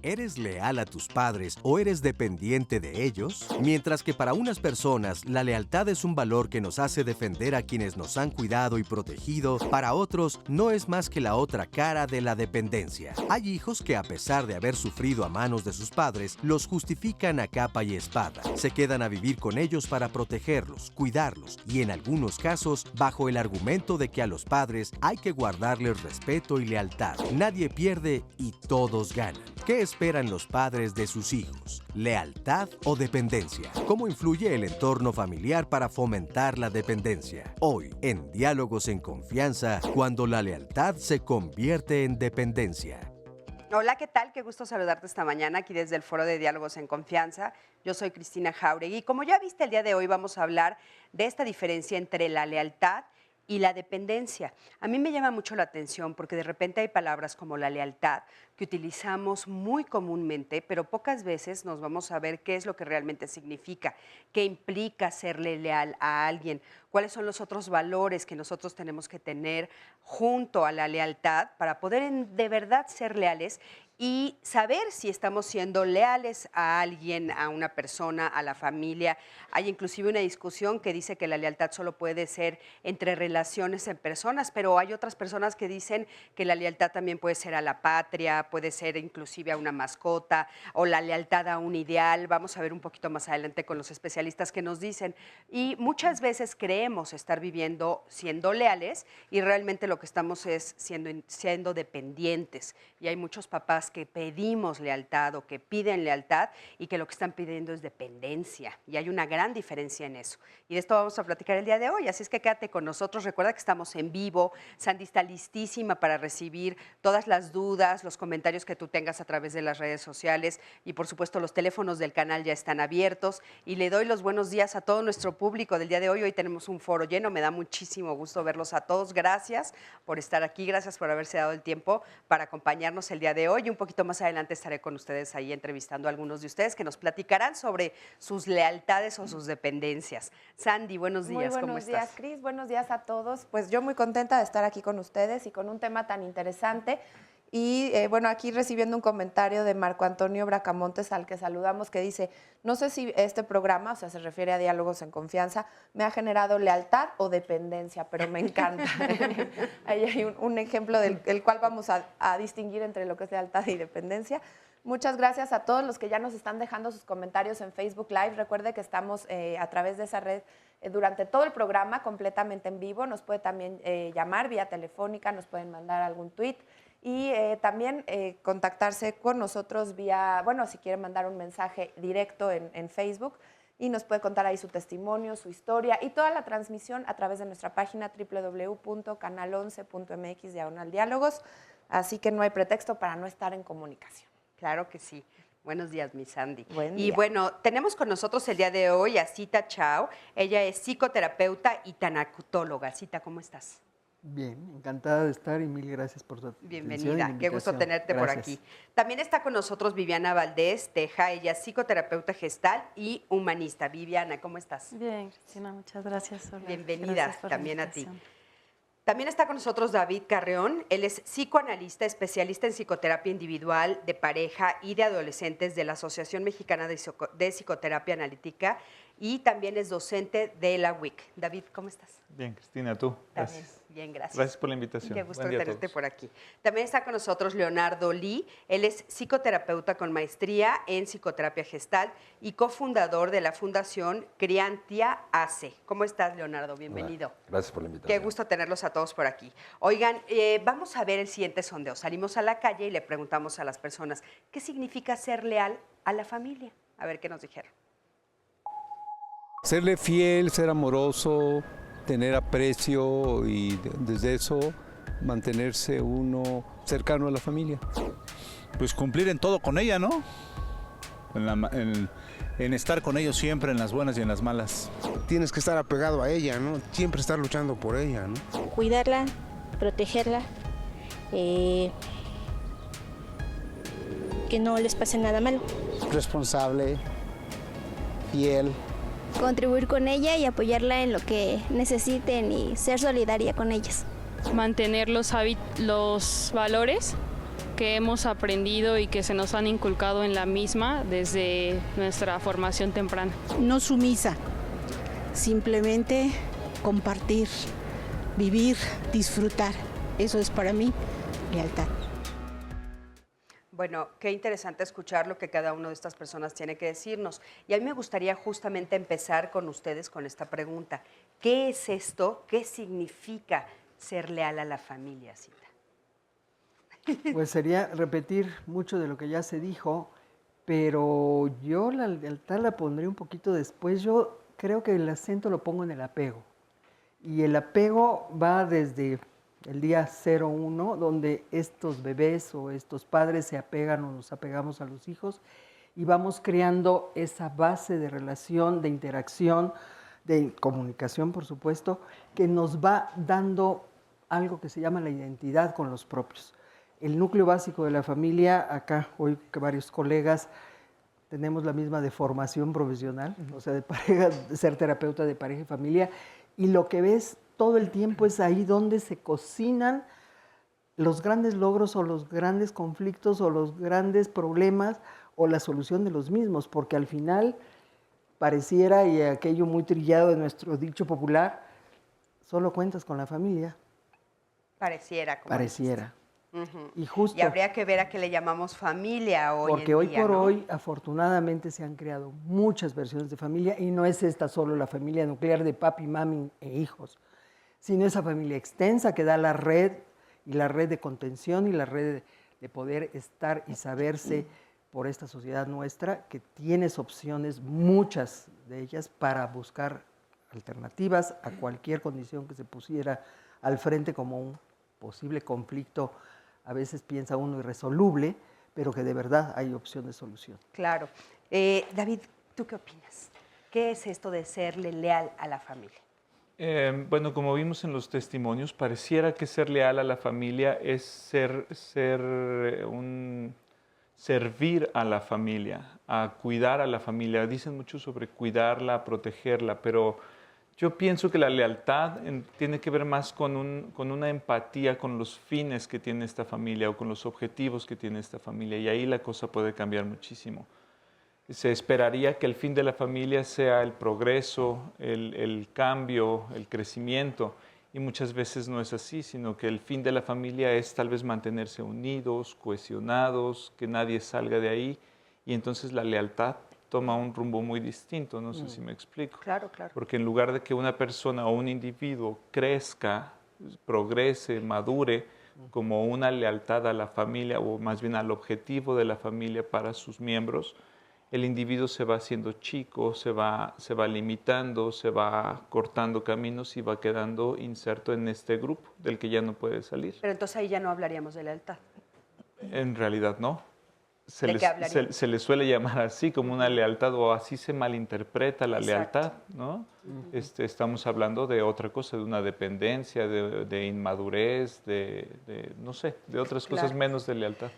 ¿Eres leal a tus padres o eres dependiente de ellos? Mientras que para unas personas la lealtad es un valor que nos hace defender a quienes nos han cuidado y protegido, para otros no es más que la otra cara de la dependencia. Hay hijos que, a pesar de haber sufrido a manos de sus padres, los justifican a capa y espada. Se quedan a vivir con ellos para protegerlos, cuidarlos y, en algunos casos, bajo el argumento de que a los padres hay que guardarles respeto y lealtad. Nadie pierde y todos ganan. ¿Qué esperan los padres de sus hijos? ¿Lealtad o dependencia? ¿Cómo influye el entorno familiar para fomentar la dependencia? Hoy, en Diálogos en Confianza, cuando la lealtad se convierte en dependencia. Hola, ¿qué tal? Qué gusto saludarte esta mañana aquí desde el Foro de Diálogos en Confianza. Yo soy Cristina Jauregui y como ya viste, el día de hoy vamos a hablar de esta diferencia entre la lealtad y la dependencia. A mí me llama mucho la atención porque de repente hay palabras como la lealtad que utilizamos muy comúnmente, pero pocas veces nos vamos a ver qué es lo que realmente significa, qué implica serle leal a alguien, cuáles son los otros valores que nosotros tenemos que tener junto a la lealtad para poder de verdad ser leales y saber si estamos siendo leales a alguien, a una persona, a la familia. Hay inclusive una discusión que dice que la lealtad solo puede ser entre relaciones en personas, pero hay otras personas que dicen que la lealtad también puede ser a la patria, puede ser inclusive a una mascota o la lealtad a un ideal. Vamos a ver un poquito más adelante con los especialistas que nos dicen. Y muchas veces creemos estar viviendo siendo leales y realmente lo que estamos es siendo dependientes. Y hay muchos papás que pedimos lealtad o que piden lealtad y que lo que están pidiendo es dependencia. Y hay una gran diferencia en eso. Y de esto vamos a platicar el día de hoy. Así es que quédate con nosotros. Recuerda que estamos en vivo. Sandy está listísima para recibir todas las dudas, los comentarios que tú tengas a través de las redes sociales. Y por supuesto, los teléfonos del canal ya están abiertos. Y le doy los buenos días a todo nuestro público del día de hoy. Hoy tenemos un foro lleno. Me da muchísimo gusto verlos a todos. Gracias por estar aquí. Gracias por haberse dado el tiempo para acompañarnos el día de hoy. Y un poquito más adelante estaré con ustedes ahí entrevistando a algunos de ustedes que nos platicarán sobre sus lealtades o sus dependencias. Sandy, buenos días, ¿cómo estás? Buenos días, Cris, buenos días a todos. Pues yo muy contenta de estar aquí con ustedes y con un tema tan interesante. Y bueno, aquí recibiendo un comentario de Marco Antonio Bracamontes, al que saludamos, que dice: no sé si este programa, o sea, se refiere a Diálogos en Confianza, me ha generado lealtad o dependencia, pero me encanta. Ahí hay un ejemplo del cual vamos a distinguir entre lo que es lealtad y dependencia. Muchas gracias a todos los que ya nos están dejando sus comentarios en Facebook Live. Recuerde que estamos a través de esa red durante todo el programa, completamente en vivo. Nos puede también llamar vía telefónica, nos pueden mandar algún tweet. Y también contactarse con nosotros vía, bueno, si quieren mandar un mensaje directo en Facebook, y nos puede contar ahí su testimonio, su historia y toda la transmisión a través de nuestra página www.canal11.mx/diálogos. Así que no hay pretexto para no estar en comunicación. Claro que sí. Buenos días, mi Sandy. Buen día. Y bueno, tenemos con nosotros el día de hoy a Cita Chao. Ella es psicoterapeuta y tanatóloga. Cita, ¿cómo estás? Bien, encantada de estar y mil gracias por tu atención. Bienvenida, qué gusto tenerte por aquí. También está con nosotros Viviana Valdés Teja, ella es psicoterapeuta gestal y humanista. Viviana, ¿cómo estás? Bien, Cristina, muchas gracias. Hola. Bienvenida Gracias por la también a ti. invitación. También está con nosotros David Carreón, él es psicoanalista, especialista en psicoterapia individual, de pareja y de adolescentes de la Asociación Mexicana de Psicoterapia Analítica y también es docente de la WIC. David, ¿cómo estás? Bien, Cristina, ¿tú? También, Gracias. bien, gracias. Gracias por la invitación. Qué gusto Buen día a tenerte todos. por aquí. También está con nosotros Leonardo Lee, él es psicoterapeuta con maestría en psicoterapia gestal y cofundador de la Fundación Criantia ACE. ¿Cómo estás, Leonardo? Bienvenido. Hola, gracias por la invitación. Qué gusto tenerlos a todos por aquí. Oigan, vamos a ver el siguiente sondeo. Salimos a la calle y le preguntamos a las personas, ¿qué significa ser leal a la familia? A ver qué nos dijeron. Serle fiel, ser amoroso, tener aprecio y desde eso mantenerse uno cercano a la familia. pues cumplir en todo con ella, ¿no? En estar con ellos siempre, en las buenas y en las malas. Tienes que estar apegado a ella, ¿no? Siempre estar luchando por ella, ¿no? Cuidarla, protegerla, que no les pase nada malo. Responsable, fiel. Contribuir con ella y apoyarla en lo que necesiten y ser solidaria con ellas. Mantener los valores que hemos aprendido y que se nos han inculcado en la misma desde nuestra formación temprana. No sumisa, simplemente compartir, vivir, disfrutar. Eso es para mí lealtad. Bueno, qué interesante escuchar lo que cada una de estas personas tiene que decirnos. Y a mí me gustaría justamente empezar con ustedes con esta pregunta. ¿Qué es esto? ¿Qué significa ser leal a la familia, Cita? Pues sería repetir mucho de lo que ya se dijo, pero yo la lealtad la pondría un poquito después. Yo creo que el acento lo pongo en el apego. Y el apego va desde el día 0-1, donde estos bebés o estos padres se apegan o nos apegamos a los hijos y vamos creando esa base de relación, de interacción, de comunicación, por supuesto, que nos va dando algo que se llama la identidad con los propios. El núcleo básico de la familia, acá hoy que varios colegas tenemos la misma de formación profesional, o sea, de pareja, de ser terapeuta de pareja y familia, y lo que ves todo el tiempo es ahí donde se cocinan los grandes logros o los grandes conflictos o los grandes problemas o la solución de los mismos, porque al final pareciera, y aquello muy trillado de nuestro dicho popular, solo cuentas con la familia. Pareciera. Pareciera. Uh-huh. Y justo. Y habría que ver a qué le llamamos familia hoy porque en hoy día, por ¿no? hoy, afortunadamente, se han creado muchas versiones de familia y no es esta solo la familia nuclear de papi, mami e hijos, sino esa familia extensa que da la red y la red de contención y la red de poder estar y saberse por esta sociedad nuestra, que tienes opciones, muchas de ellas, para buscar alternativas a cualquier condición que se pusiera al frente como un posible conflicto. A veces piensa uno irresoluble, pero que de verdad hay opción de solución. Claro. David, ¿tú qué opinas? ¿Qué es esto de serle leal a la familia? Bueno, como vimos en los testimonios, pareciera que ser leal a la familia es servir a la familia, a cuidar a la familia. Dicen mucho sobre cuidarla, protegerla, pero yo pienso que la lealtad tiene que ver más con una empatía con los fines que tiene esta familia o con los objetivos que tiene esta familia, y ahí la cosa puede cambiar muchísimo. Se esperaría que el fin de la familia sea el progreso, el cambio, el crecimiento, y muchas veces no es así, sino que el fin de la familia es tal vez mantenerse unidos, cohesionados, que nadie salga de ahí, y entonces la lealtad toma un rumbo muy distinto, no sé si me explico. Claro, claro. Porque en lugar de que una persona o un individuo crezca, progrese, madure, como una lealtad a la familia, o más bien al objetivo de la familia para sus miembros, el individuo se va haciendo chico, se va limitando, se va cortando caminos y va quedando inserto en este grupo del que ya no puede salir. Pero entonces ahí ya no hablaríamos de lealtad. En realidad no. ¿De qué hablaríamos? Se le suele llamar así, como una lealtad, o así se malinterpreta la lealtad, ¿no? Estamos hablando de otra cosa, de una dependencia, de inmadurez, no sé, de otras cosas menos de lealtad.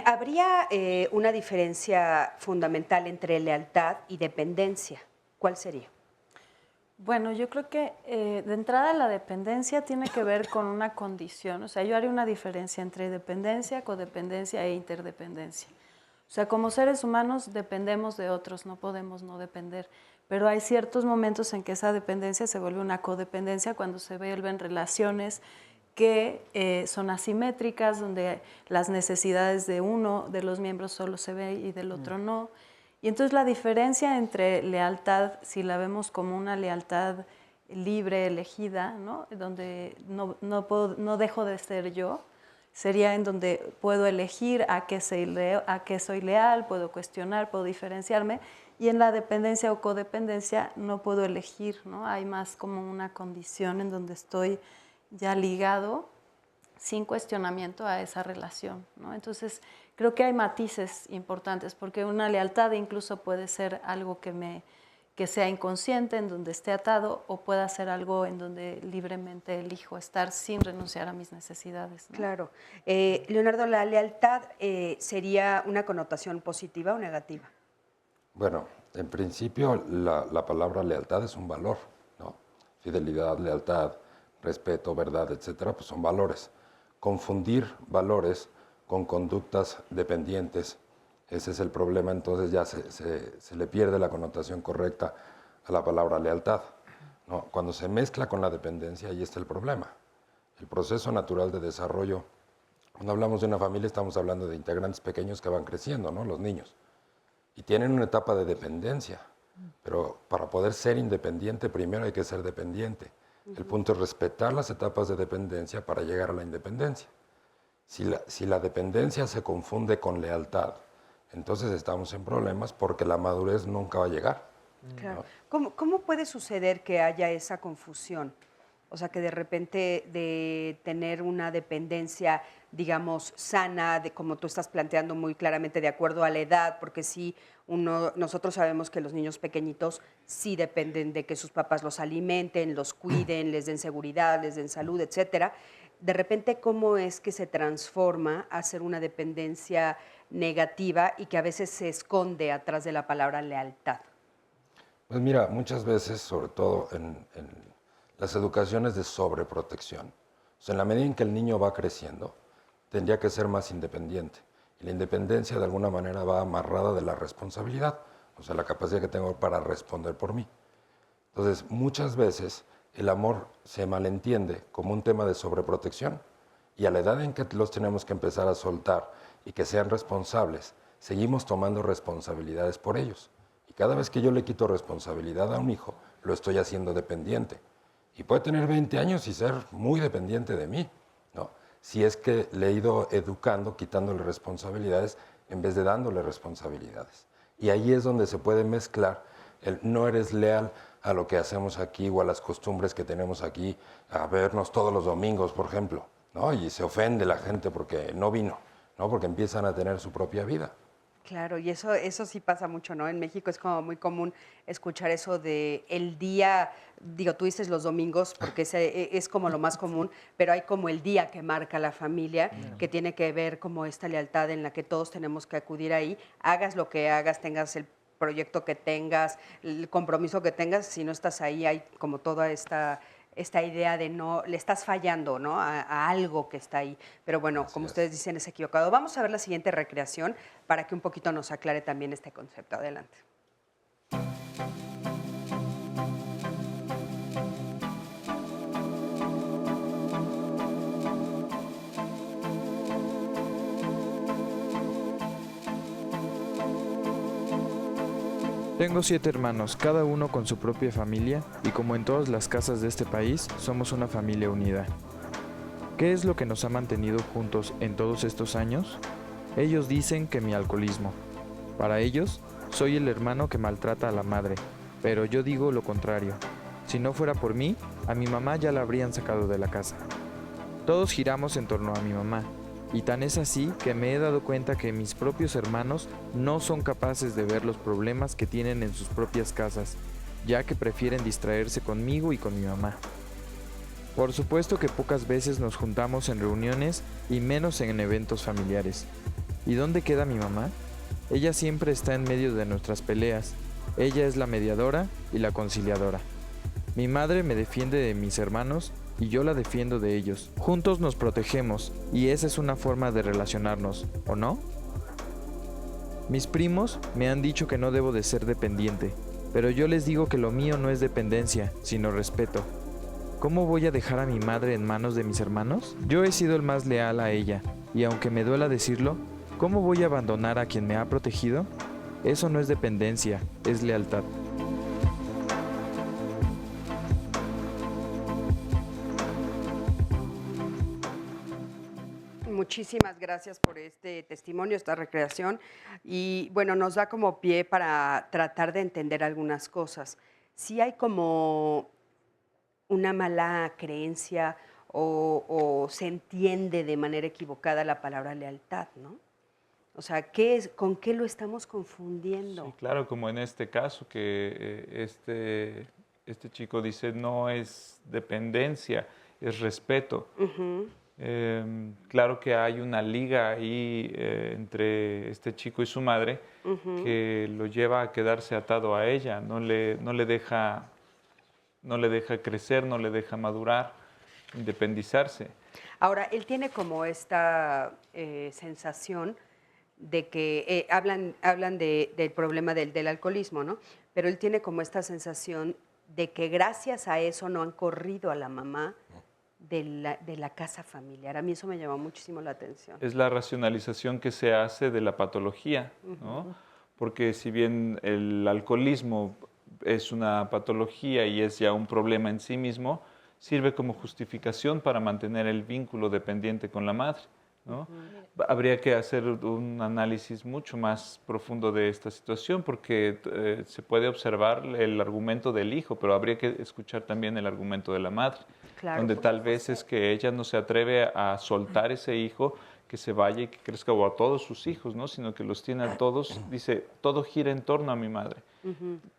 ¿Habría una diferencia fundamental entre lealtad y dependencia? ¿Cuál sería? Bueno, yo creo que de entrada la dependencia tiene que ver con una condición. O sea, yo haría una diferencia entre dependencia, codependencia e interdependencia. O sea, como seres humanos dependemos de otros, no podemos no depender. Pero hay ciertos momentos en que esa dependencia se vuelve una codependencia, cuando se vuelven relaciones que son asimétricas, donde las necesidades de uno de los miembros solo se ve y del otro no. Y entonces la diferencia entre lealtad, si la vemos como una lealtad libre, elegida, ¿no? Donde no dejo de ser yo, sería en donde puedo elegir a qué soy leal, puedo cuestionar, puedo diferenciarme. Y en la dependencia o codependencia no puedo elegir, ¿no? Hay más como una condición en donde estoy ya ligado sin cuestionamiento a esa relación, ¿no? Entonces, creo que hay matices importantes, porque una lealtad incluso puede ser algo que sea inconsciente, en donde esté atado, o pueda ser algo en donde libremente elijo estar sin renunciar a mis necesidades, ¿no? Claro. Leonardo, ¿la lealtad sería una connotación positiva o negativa? Bueno, en principio la palabra lealtad es un valor, ¿no? Fidelidad, lealtad, respeto, verdad, etcétera, pues son valores. Confundir valores con conductas dependientes, ese es el problema, entonces ya se le pierde la connotación correcta a la palabra lealtad, ¿no? Cuando se mezcla con la dependencia, ahí está el problema. El proceso natural de desarrollo, cuando hablamos de una familia estamos hablando de integrantes pequeños que van creciendo, ¿no? Los niños. Y tienen una etapa de dependencia, pero para poder ser independiente primero hay que ser dependiente. El punto es respetar las etapas de dependencia para llegar a la independencia. Si la dependencia se confunde con lealtad, entonces estamos en problemas porque la madurez nunca va a llegar. Claro. ¿No? ¿Cómo puede suceder que haya esa confusión? O sea, que de repente de tener una dependencia, digamos, sana, de como tú estás planteando muy claramente, de acuerdo a la edad, porque sí, nosotros sabemos que los niños pequeñitos sí dependen de que sus papás los alimenten, los cuiden, les den seguridad, les den salud, etcétera. De repente, ¿cómo es que se transforma a ser una dependencia negativa y que a veces se esconde atrás de la palabra lealtad? Pues mira, muchas veces, sobre todo en las educaciones de sobreprotección, o sea, en la medida en que el niño va creciendo, tendría que ser más independiente. Y la independencia de alguna manera va amarrada de la responsabilidad, o sea, la capacidad que tengo para responder por mí. Entonces, muchas veces el amor se malentiende como un tema de sobreprotección y a la edad en que los tenemos que empezar a soltar y que sean responsables, seguimos tomando responsabilidades por ellos. Y cada vez que yo le quito responsabilidad a un hijo, lo estoy haciendo dependiente. Y puede tener 20 años y ser muy dependiente de mí, ¿no? Si es que le he ido educando, quitándole responsabilidades en vez de dándole responsabilidades. Y ahí es donde se puede mezclar el no eres leal a lo que hacemos aquí o a las costumbres que tenemos aquí, a vernos todos los domingos, por ejemplo, ¿no? Y se ofende la gente porque no vino, ¿no? Porque empiezan a tener su propia vida. Claro, y eso sí pasa mucho, ¿no? En México es como muy común escuchar eso de el día, digo, tú dices los domingos porque es como lo más común, pero hay como el día que marca la familia, que tiene que ver como esta lealtad en la que todos tenemos que acudir ahí, hagas lo que hagas, tengas el proyecto que tengas, el compromiso que tengas, si no estás ahí hay como toda esta idea de no, le estás fallando, ¿no? A algo que está ahí. Pero bueno, como ustedes dicen, es equivocado. Vamos a ver la siguiente recreación para que un poquito nos aclare también este concepto. Adelante. Tengo 7 hermanos, cada uno con su propia familia, y como en todas las casas de este país, somos una familia unida. ¿Qué es lo que nos ha mantenido juntos en todos estos años? Ellos dicen que mi alcoholismo. Para ellos, soy el hermano que maltrata a la madre, pero yo digo lo contrario. Si no fuera por mí, a mi mamá ya la habrían sacado de la casa. Todos giramos en torno a mi mamá. Y tan es así que me he dado cuenta que mis propios hermanos no son capaces de ver los problemas que tienen en sus propias casas, ya que prefieren distraerse conmigo y con mi mamá. Por supuesto que pocas veces nos juntamos en reuniones y menos en eventos familiares. ¿Y dónde queda mi mamá? Ella siempre está en medio de nuestras peleas. Ella es la mediadora y la conciliadora. Mi madre me defiende de mis hermanos y yo la defiendo de ellos. Juntos nos protegemos y esa es una forma de relacionarnos, ¿o no? Mis primos me han dicho que no debo de ser dependiente, pero yo les digo que lo mío no es dependencia, sino respeto. ¿Cómo voy a dejar a mi madre en manos de mis hermanos? Yo he sido el más leal a ella, y aunque me duela decirlo, ¿cómo voy a abandonar a quien me ha protegido? Eso no es dependencia, es lealtad. Muchísimas gracias por este testimonio, esta recreación. Y bueno, nos da como pie para tratar de entender algunas cosas. Sí hay como una mala creencia o se entiende de manera equivocada la palabra lealtad, ¿no? O sea, ¿con qué lo estamos confundiendo? Sí, claro, como en este caso que este chico dice no es dependencia, es respeto. Claro que hay una liga ahí entre este chico y su madre que lo lleva a quedarse atado a ella, no le deja crecer, no le deja madurar, independizarse. Ahora, él tiene como esta sensación de que hablan del problema del alcoholismo, ¿no? Pero él tiene como esta sensación de que gracias a eso no han corrido a la mamá de la casa familiar. A mí eso me llamó muchísimo la atención. Es la racionalización que se hace de la patología, ¿no? Porque si bien el alcoholismo es una patología y es ya un problema en sí mismo, sirve como justificación para mantener el vínculo dependiente con la madre, ¿no? Habría que hacer un análisis mucho más profundo de esta situación porque se puede observar el argumento del hijo, pero habría que escuchar también el argumento de la madre, donde tal vez es que ella no se atreve a soltar ese hijo, que se vaya y que crezca, o a todos sus hijos, ¿no? Sino que los tiene a todos, dice, todo gira en torno a mi madre.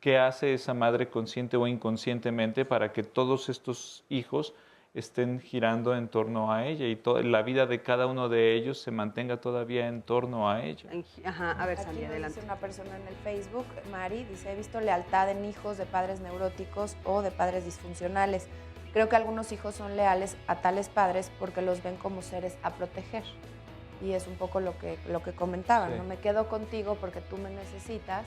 ¿Qué hace esa madre consciente o inconscientemente para que todos estos hijos estén girando en torno a ella y la vida de cada uno de ellos se mantenga todavía en torno a ella? A ver, Sandy, Aquí nos adelante. dice una persona en el Facebook, Mari, dice, he visto lealtad en hijos de padres neuróticos o de padres disfuncionales. Creo que algunos hijos son leales a tales padres porque los ven como seres a proteger. Y es un poco lo que comentaban, Sí. ¿no? Me quedo contigo porque tú me necesitas,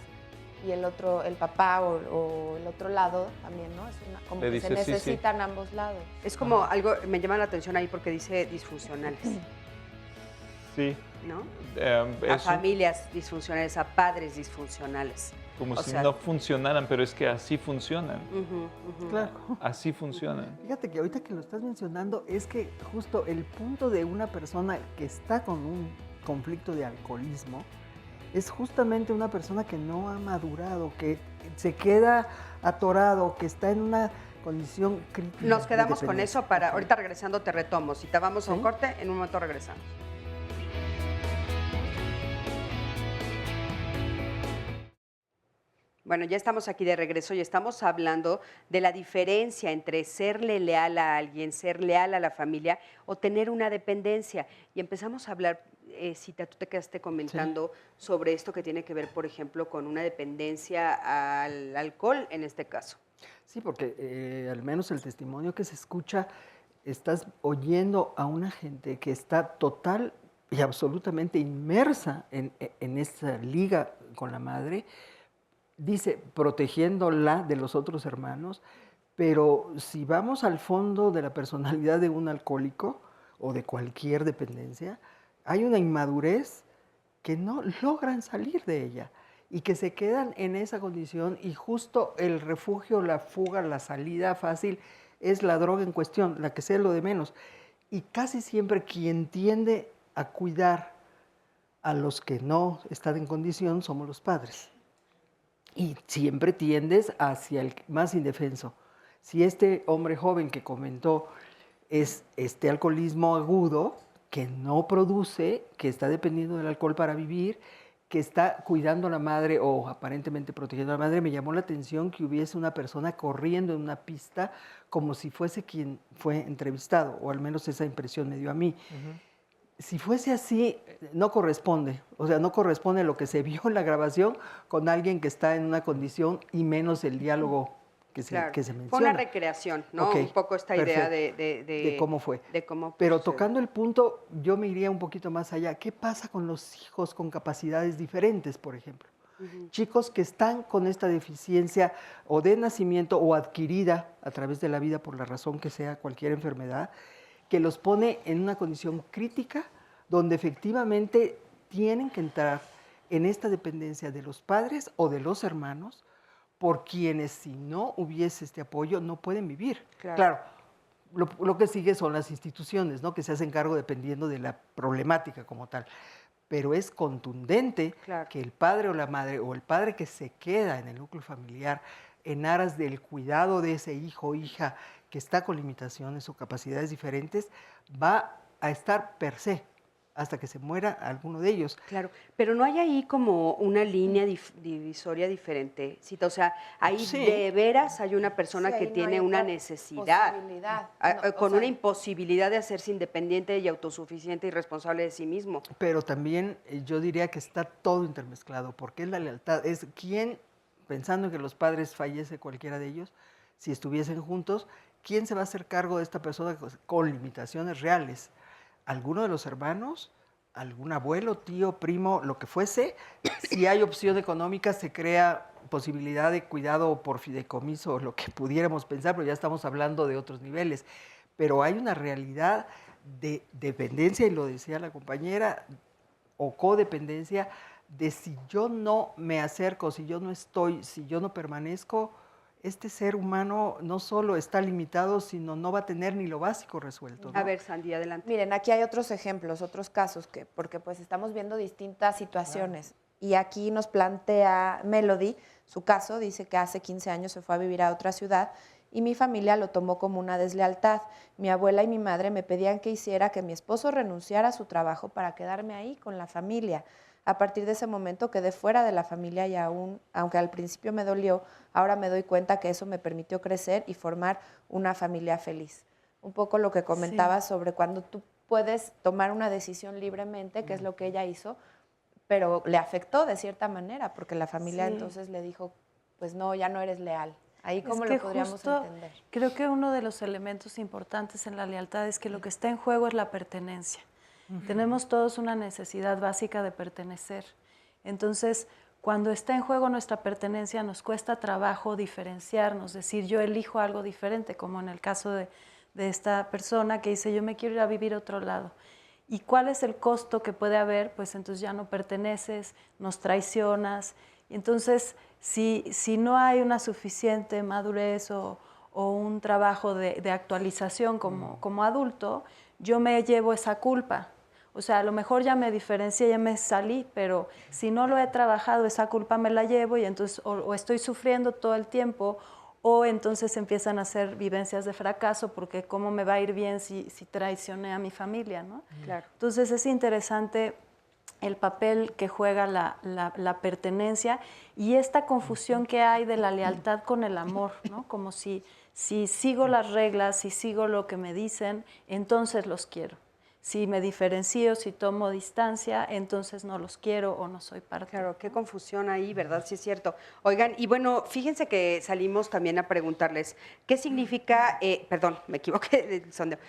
y el otro, el papá o el otro lado también, ¿no? Es como Le que se dice, sí, sí. necesitan ambos lados. Es como algo, me llama la atención ahí porque dice disfuncionales, Sí. ¿no? A Es familias disfuncionales, a padres disfuncionales. como o si sea, no funcionaran, pero es que así funcionan. Claro. Así funcionan. Fíjate que ahorita que lo estás mencionando es que justo el punto de una persona que está con un conflicto de alcoholismo es justamente una persona que no ha madurado, que se queda atorado, que está en una condición crítica. Nos de quedamos con dependencia. eso para, ahorita regresando te retomo. Si te vamos a un corte, en un momento regresamos. Bueno, ya estamos aquí de regreso y estamos hablando de la diferencia entre serle leal a alguien, ser leal a la familia o tener una dependencia. Y empezamos a hablar, Cita, tú te quedaste comentando sobre esto que tiene que ver, por ejemplo, con una dependencia al alcohol en este caso. Sí, porque al menos el testimonio que se escucha, estás oyendo a una gente que está total y absolutamente inmersa en esta liga con la madre, dice, protegiéndola de los otros hermanos, pero si vamos al fondo de la personalidad de un alcohólico o de cualquier dependencia, hay una inmadurez que no logran salir de ella y que se quedan en esa condición y justo el refugio, la fuga, la salida fácil es la droga en cuestión, la que sea lo de menos. Y casi siempre quien tiende a cuidar a los que no están en condición somos los padres. Y siempre tiendes hacia el más indefenso. Si este hombre joven que comentó es este alcoholismo agudo, que no produce, que está dependiendo del alcohol para vivir, que está cuidando a la madre o aparentemente protegiendo a la madre, me llamó la atención que hubiese una persona corriendo en una pista como si fuese quien fue entrevistado, o al menos esa impresión me dio a mí. Si fuese así, no corresponde. O sea, no corresponde lo que se vio en la grabación con alguien que está en una condición y menos el diálogo que se menciona. Fue una recreación, ¿no? Ok, un poco esta idea de cómo fue. De cómo Pero sucedió. tocando el punto, yo me iría un poquito más allá. ¿Qué pasa con los hijos con capacidades diferentes, por ejemplo? Chicos que están con esta deficiencia o de nacimiento o adquirida a través de la vida por la razón que sea, cualquier enfermedad, que los pone en una condición crítica donde efectivamente tienen que entrar en esta dependencia de los padres o de los hermanos, por quienes si no hubiese este apoyo no pueden vivir. Claro, lo que sigue son las instituciones, ¿no? Que se hacen cargo dependiendo de la problemática como tal. Pero es contundente que el padre o la madre o el padre que se queda en el núcleo familiar en aras del cuidado de ese hijo o hija que está con limitaciones o capacidades diferentes, va a estar per se hasta que se muera alguno de ellos. Claro, pero no hay ahí como una línea divisoria diferente, Cita, o sea, ahí Sí. de veras hay una persona Sí, que ahí no tiene hay una otra necesidad, posibilidad. con No, o una sea, imposibilidad de hacerse independiente y autosuficiente y responsable de sí mismo. Pero también yo diría que está todo intermezclado, porque es la lealtad, es quién, pensando en que los padres fallece cualquiera de ellos, si estuviesen juntos, ¿quién se va a hacer cargo de esta persona con limitaciones reales? ¿Alguno de los hermanos? ¿Algún abuelo, tío, primo, lo que fuese? Si hay opción económica, se crea posibilidad de cuidado por fideicomiso, lo que pudiéramos pensar, pero ya estamos hablando de otros niveles. Pero hay una realidad de dependencia, y lo decía la compañera, o codependencia, de si yo no me acerco, si yo no estoy, si yo no permanezco, este ser humano no solo está limitado, sino no va a tener ni lo básico resuelto, ¿no? A ver, Sandy, adelante. Miren, aquí hay otros ejemplos, otros casos, porque pues estamos viendo distintas situaciones. Y aquí nos plantea Melody su caso, dice que hace 15 años se fue a vivir a otra ciudad y mi familia lo tomó como una deslealtad. Mi abuela y mi madre me pedían que hiciera que mi esposo renunciara a su trabajo para quedarme ahí con la familia. A partir de ese momento quedé fuera de la familia y aunque al principio me dolió, ahora me doy cuenta que eso me permitió crecer y formar una familia feliz. Un poco lo que comentabas sobre cuando tú puedes tomar una decisión libremente, que es lo que ella hizo, pero le afectó de cierta manera, porque la familia entonces le dijo, pues no, ya no eres leal. Ahí cómo lo podríamos justo entender. Creo que uno de los elementos importantes en la lealtad es que lo que está en juego es la pertenencia. Tenemos todos una necesidad básica de pertenecer. Entonces, cuando está en juego nuestra pertenencia, nos cuesta trabajo diferenciarnos, decir yo elijo algo diferente, como en el caso de esta persona que dice yo me quiero ir a vivir a otro lado. ¿Y cuál es el costo que puede haber? Pues entonces ya no perteneces, nos traicionas. Y entonces, si no hay una suficiente madurez o un trabajo de actualización como adulto, yo me llevo esa culpa. O sea, a lo mejor ya me diferencié, ya me salí, pero si no lo he trabajado, esa culpa me la llevo y entonces o estoy sufriendo todo el tiempo o entonces empiezan a hacer vivencias de fracaso porque cómo me va a ir bien si traicioné a mi familia, ¿no? Claro. Entonces es interesante el papel que juega la pertenencia y esta confusión que hay de la lealtad con el amor, ¿no? Como si sigo las reglas, si sigo lo que me dicen, entonces los quiero. Si me diferencio, si tomo distancia, entonces no los quiero o no soy parte. Claro, qué confusión ahí, ¿verdad? Sí es cierto. Oigan, y bueno, fíjense que salimos también a preguntarles, ¿qué significa, perdón, me equivoqué del sondeo,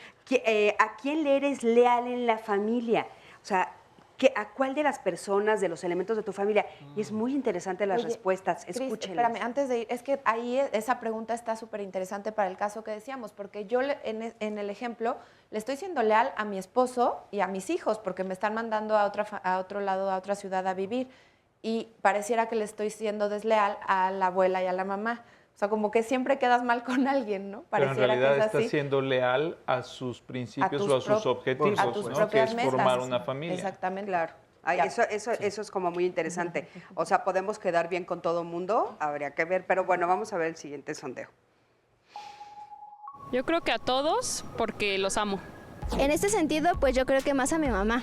¿a quién le eres leal en la familia? O sea, ¿a cuál de las personas, de los elementos de tu familia? Y es muy interesante las respuestas, escúchenlas. Espérame, antes de ir, es que ahí esa pregunta está súper interesante para el caso que decíamos, porque yo en el ejemplo le estoy siendo leal a mi esposo y a mis hijos, porque me están mandando a otro lado, a otra ciudad a vivir, y pareciera que le estoy siendo desleal a la abuela y a la mamá. O sea, como que siempre quedas mal con alguien, ¿no? Pero en realidad que es está así. siendo leal a sus principios o a sus objetivos, a tus ¿no? Que es metas. formar una familia. Exactamente. Claro. Ay, eso es como muy interesante. O sea, ¿podemos quedar bien con todo mundo? Habría que ver, pero bueno, vamos a ver el siguiente sondeo. Yo creo que a todos porque los amo. En este sentido, pues yo creo que más a mi mamá,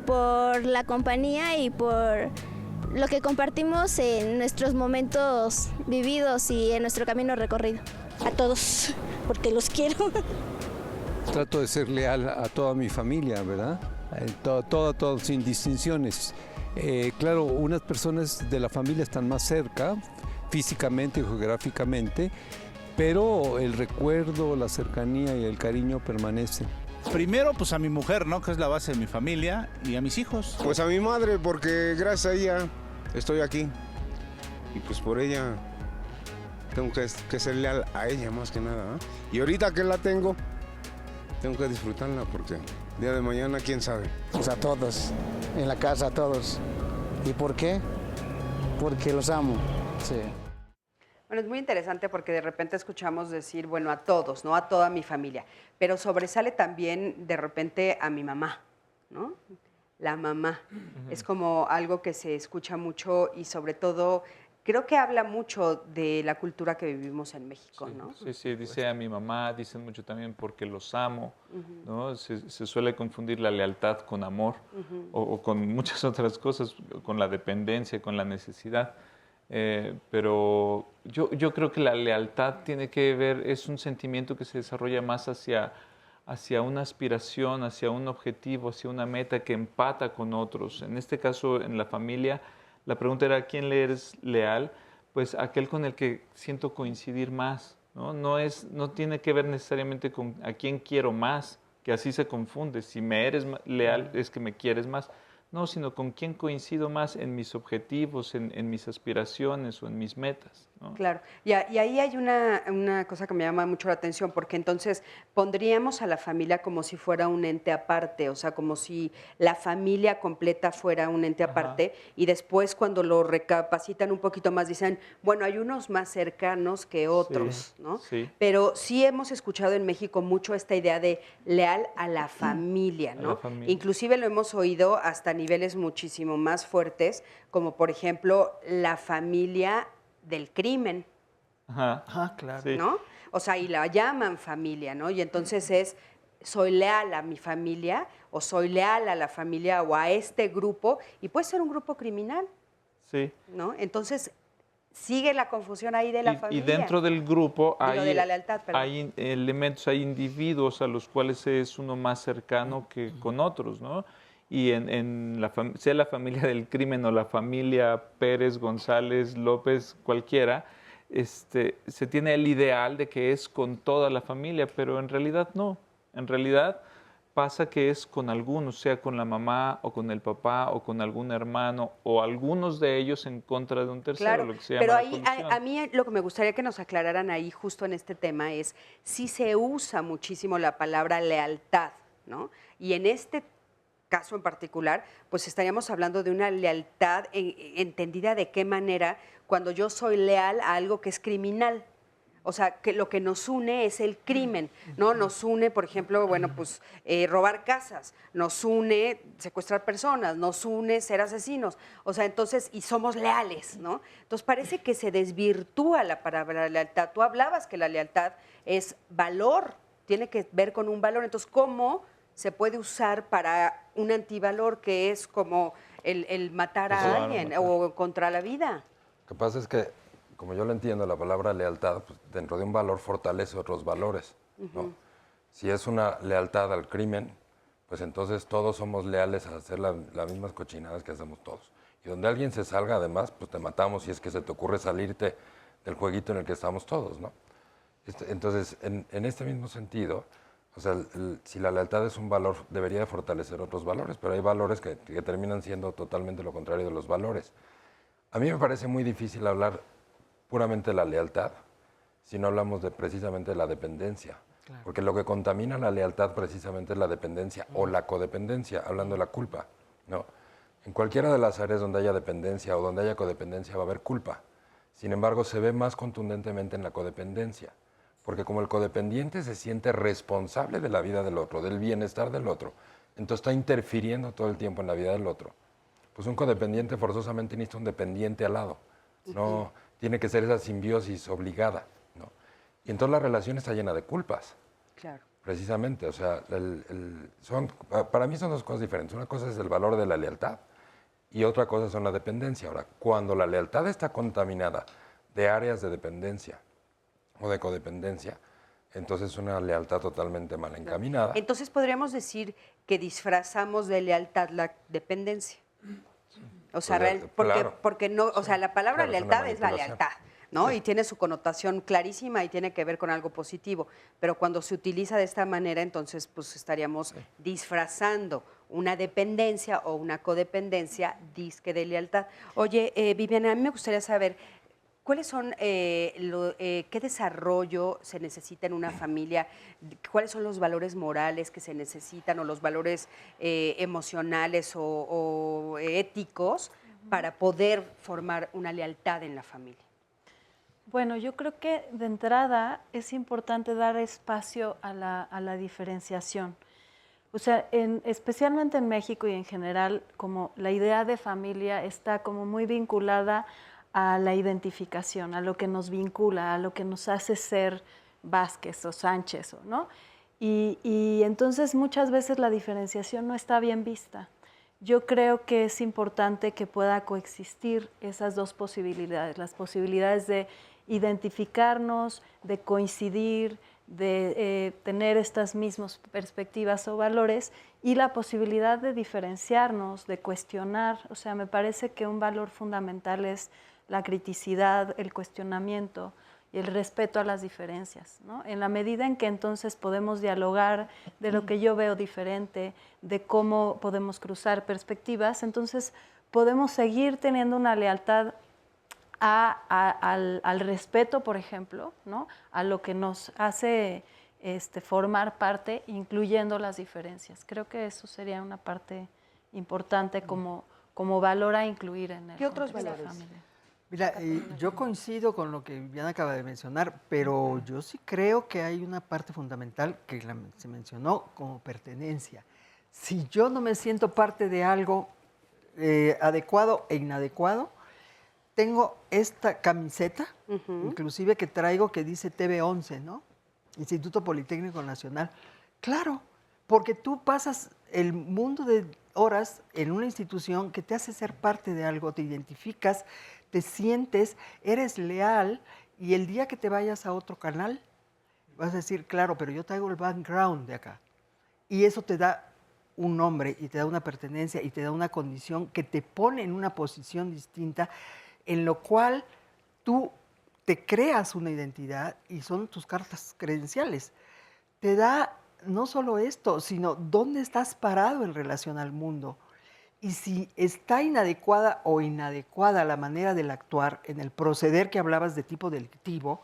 por la compañía y por lo que compartimos en nuestros momentos vividos y en nuestro camino recorrido. A todos, porque los quiero. Trato de ser leal a toda mi familia, ¿verdad? Todo, sin distinciones. Claro, unas personas de la familia están más cerca, físicamente y geográficamente, pero el recuerdo, la cercanía y el cariño permanecen. Primero, pues a mi mujer, ¿no? Que es la base de mi familia, y a mis hijos. Pues a mi madre, porque gracias a ella estoy aquí. Y pues por ella tengo que ser leal a ella más que nada, ¿no? Y ahorita que la tengo que disfrutarla porque el día de mañana, quién sabe. Pues a todos, en la casa a todos. ¿Y por qué? Porque los amo. Sí. Bueno, es muy interesante porque de repente escuchamos decir, bueno, a todos, ¿no? A toda mi familia. Pero sobresale también de repente a mi mamá, ¿no? La mamá. Es como algo que se escucha mucho y sobre todo creo que habla mucho de la cultura que vivimos en México, ¿no? Sí, sí, dice a mi mamá, dicen mucho también porque los amo, ¿no? Se suele confundir la lealtad con amor o con muchas otras cosas, con la dependencia, con la necesidad. Pero yo creo que la lealtad tiene que ver, es un sentimiento que se desarrolla más hacia una aspiración, hacia un objetivo, hacia una meta que empata con otros. En este caso, en la familia, la pregunta era, ¿a quién le eres leal? Pues aquel con el que siento coincidir más, ¿no? No tiene que ver necesariamente con a quién quiero más, que así se confunde. Si me eres leal es que me quieres más. No, sino con quién coincido más en mis objetivos, en mis aspiraciones o en mis metas, ¿no? Claro, y ahí hay una cosa que me llama mucho la atención, porque entonces pondríamos a la familia como si fuera un ente aparte, o sea, como si la familia completa fuera un ente aparte, y después cuando lo recapacitan un poquito más dicen, bueno, hay unos más cercanos que otros, ¿no? Sí. Pero sí hemos escuchado en México mucho esta idea de leal a la familia, ¿no? A la familia. Inclusive lo hemos oído hasta niveles muchísimo más fuertes, como por ejemplo la familia del crimen, Claro. Sí. ¿no? O sea, y la llaman familia, ¿no? Y entonces soy leal a mi familia o soy leal a la familia o a este grupo, y puede ser un grupo criminal, Sí. ¿no? Entonces sigue la confusión ahí de la Y familia. dentro del grupo Digo, de la lealtad, perdón. hay elementos, hay individuos a los cuales es uno más cercano que con otros, ¿no? Y sea la familia del crimen o la familia Pérez, González, López, cualquiera, se tiene el ideal de que es con toda la familia, pero en realidad no. En realidad pasa que es con algunos, sea con la mamá o con el papá o con algún hermano o algunos de ellos en contra de un tercero, Claro, lo que se llama pero la ahí colusión. a mí lo que me gustaría que nos aclararan ahí justo en este tema es si se usa muchísimo la palabra lealtad, ¿no? Y en este caso en particular, pues estaríamos hablando de una lealtad entendida de qué manera cuando yo soy leal a algo que es criminal. O sea, que lo que nos une es el crimen, ¿no? Nos une, por ejemplo, bueno, pues robar casas, nos une secuestrar personas, nos une ser asesinos. O sea, entonces, y somos leales, ¿no? Entonces parece que se desvirtúa la palabra lealtad. Tú hablabas que la lealtad es valor, tiene que ver con un valor. Entonces, ¿cómo se puede usar para un antivalor que es como el matar a alguien o contra la vida? Lo que pasa es que, como yo lo entiendo, la palabra lealtad, pues, dentro de un valor fortalece otros valores, ¿no? Si es una lealtad al crimen, pues entonces todos somos leales a hacer las mismas cochinadas que hacemos todos. Y donde alguien se salga, además, pues te matamos si es que se te ocurre salirte del jueguito en el que estamos todos, ¿no? Entonces, en este mismo sentido, o sea, si la lealtad es un valor, debería de fortalecer otros valores, pero hay valores que terminan siendo totalmente lo contrario de los valores. A mí me parece muy difícil hablar puramente de la lealtad si no hablamos precisamente de la dependencia. Claro. Porque lo que contamina la lealtad precisamente es la dependencia o la codependencia, hablando de la culpa, ¿no? En cualquiera de las áreas donde haya dependencia o donde haya codependencia va a haber culpa. Sin embargo, se ve más contundentemente en la codependencia. Porque como el codependiente se siente responsable de la vida del otro, del bienestar del otro, entonces está interfiriendo todo el tiempo en la vida del otro. Pues un codependiente forzosamente necesita un dependiente al lado. No tiene que ser esa simbiosis obligada, ¿no? Y entonces la relación está llena de culpas. Claro. Precisamente, o sea, para mí son dos cosas diferentes. Una cosa es el valor de la lealtad y otra cosa son la dependencia. Ahora, cuando la lealtad está contaminada de áreas de dependencia o de codependencia, entonces es una lealtad totalmente mal encaminada. Entonces podríamos decir que disfrazamos de lealtad la dependencia. O sea, porque no, o sea, la palabra lealtad es la lealtad, ¿no? Sí. Y tiene su connotación clarísima y tiene que ver con algo positivo. Pero cuando se utiliza de esta manera, entonces pues estaríamos disfrazando una dependencia o una codependencia disque de lealtad. Oye, Viviana, a mí me gustaría saber ¿cuáles son, qué desarrollo se necesita en una familia? ¿Cuáles son los valores morales que se necesitan o los valores emocionales o éticos para poder formar una lealtad en la familia? Bueno, yo creo que de entrada es importante dar espacio a la diferenciación. O sea, especialmente en México y en general, como la idea de familia está como muy vinculada a la identificación, a lo que nos vincula, a lo que nos hace ser Vázquez o Sánchez, ¿no? Y entonces muchas veces la diferenciación no está bien vista. Yo creo que es importante que pueda coexistir esas dos posibilidades, las posibilidades de identificarnos, de coincidir, de tener estas mismas perspectivas o valores y la posibilidad de diferenciarnos, de cuestionar. O sea, me parece que un valor fundamental es la criticidad, el cuestionamiento y el respeto a las diferencias, ¿no? En la medida en que entonces podemos dialogar de lo que yo veo diferente, de cómo podemos cruzar perspectivas, entonces podemos seguir teniendo una lealtad al respeto, por ejemplo, ¿no? A lo que nos hace formar parte, incluyendo las diferencias. Creo que eso sería una parte importante como valor a incluir en el contexto de la familia. Mira, yo coincido con lo que Viviana acaba de mencionar, pero yo sí creo que hay una parte fundamental que se mencionó como pertenencia. Si yo no me siento parte de algo adecuado e inadecuado, tengo esta camiseta, inclusive que traigo, que dice TV11, ¿no? Instituto Politécnico Nacional. Claro, porque tú pasas el mundo de horas en una institución que te hace ser parte de algo, te identificas, te sientes, eres leal, y el día que te vayas a otro canal, vas a decir, claro, pero yo traigo el background de acá. Y eso te da un nombre, y te da una pertenencia, y te da una condición que te pone en una posición distinta, en lo cual tú te creas una identidad y son tus cartas credenciales. Te da no solo esto, sino dónde estás parado en relación al mundo. Y si está inadecuada o inadecuada la manera del actuar en el proceder que hablabas de tipo delictivo,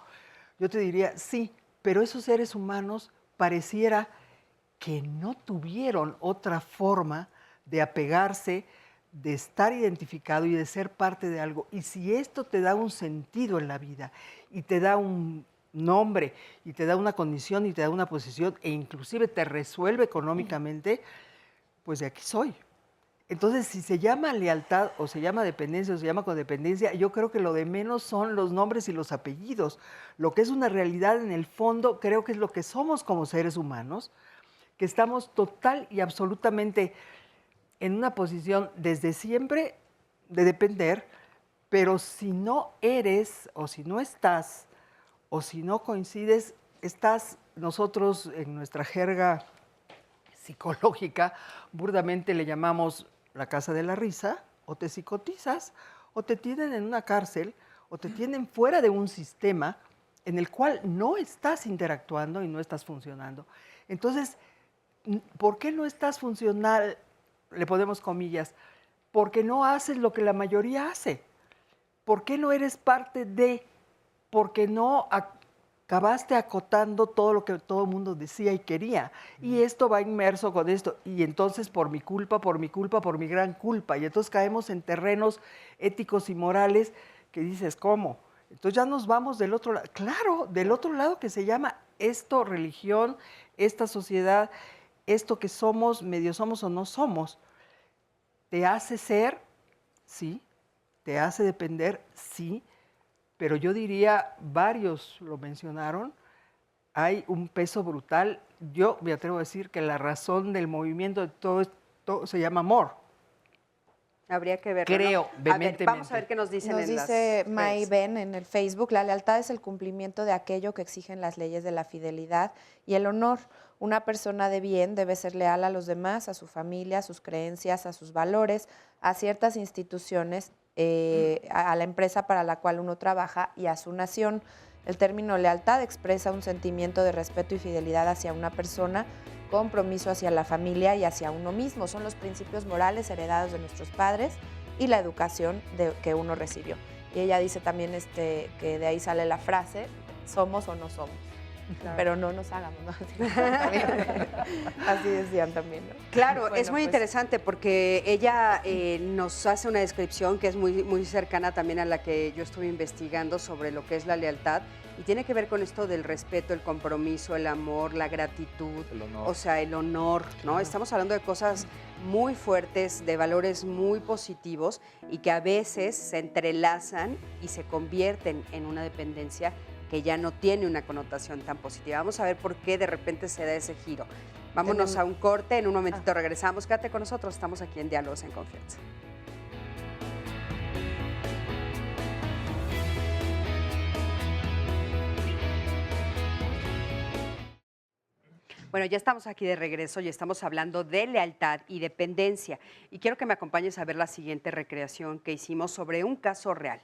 yo te diría, sí, pero esos seres humanos pareciera que no tuvieron otra forma de apegarse, de estar identificado y de ser parte de algo. Y si esto te da un sentido en la vida y te da un nombre y te da una condición y te da una posición e inclusive te resuelve económicamente, pues de aquí soy. Entonces, si se llama lealtad o se llama dependencia o se llama codependencia, yo creo que lo de menos son los nombres y los apellidos. Lo que es una realidad en el fondo, creo que es lo que somos como seres humanos, que estamos total y absolutamente en una posición desde siempre de depender, pero si no eres o si no estás o si no coincides, estás, nosotros en nuestra jerga psicológica, burdamente le llamamos la casa de la risa, o te psicotizas, o te tienen en una cárcel, o te tienen fuera de un sistema en el cual no estás interactuando y no estás funcionando. Entonces, ¿por qué no estás funcional? Le ponemos comillas, porque no haces lo que la mayoría hace. ¿Por qué no eres parte de? Porque no acabaste acotando todo lo que todo el mundo decía y quería. Y esto va inmerso con esto. Y entonces por mi culpa, por mi gran culpa. Y entonces caemos en terrenos éticos y morales que dices, ¿cómo? Entonces ya nos vamos del otro lado. Claro, del otro lado, que se llama esto religión, esta sociedad, esto que somos, medio somos o no somos. ¿Te hace ser? Sí. ¿Te hace depender? Sí. Pero yo diría, varios lo mencionaron, hay un peso brutal. Yo me atrevo a decir que la razón del movimiento de todo esto se llama amor. Habría que verlo, creo, ¿no? vehementemente. Vamos a ver qué nos dicen Nos en las dice May redes. Ben en el Facebook, la lealtad es el cumplimiento de aquello que exigen las leyes de la fidelidad y el honor. Una persona de bien debe ser leal a los demás, a su familia, a sus creencias, a sus valores, a ciertas instituciones, a la empresa para la cual uno trabaja y a su nación. El término lealtad expresa un sentimiento de respeto y fidelidad hacia una persona, compromiso hacia la familia y hacia uno mismo. Son los principios morales heredados de nuestros padres y la educación que uno recibió. Y ella dice también que de ahí sale la frase, somos o no somos. pero no nos hagamos, ¿no? Así decían también, ¿no? Claro, Bueno, es muy pues, interesante porque ella nos hace una descripción que es muy cercana también a la que yo estuve investigando sobre lo que es la lealtad y tiene que ver con esto del respeto, el compromiso, el amor, la gratitud, El honor. o sea, el honor, ¿no? Estamos hablando de cosas muy fuertes, de valores muy positivos y que a veces se entrelazan y se convierten en una dependencia que ya no tiene una connotación tan positiva. Vamos a ver por qué de repente se da ese giro. Vámonos a un corte, en un momentito regresamos. Quédate con nosotros, estamos aquí en Diálogos en Confianza. Bueno, ya estamos aquí de regreso y estamos hablando de lealtad y dependencia. Y quiero que me acompañes a ver la siguiente recreación que hicimos sobre un caso real.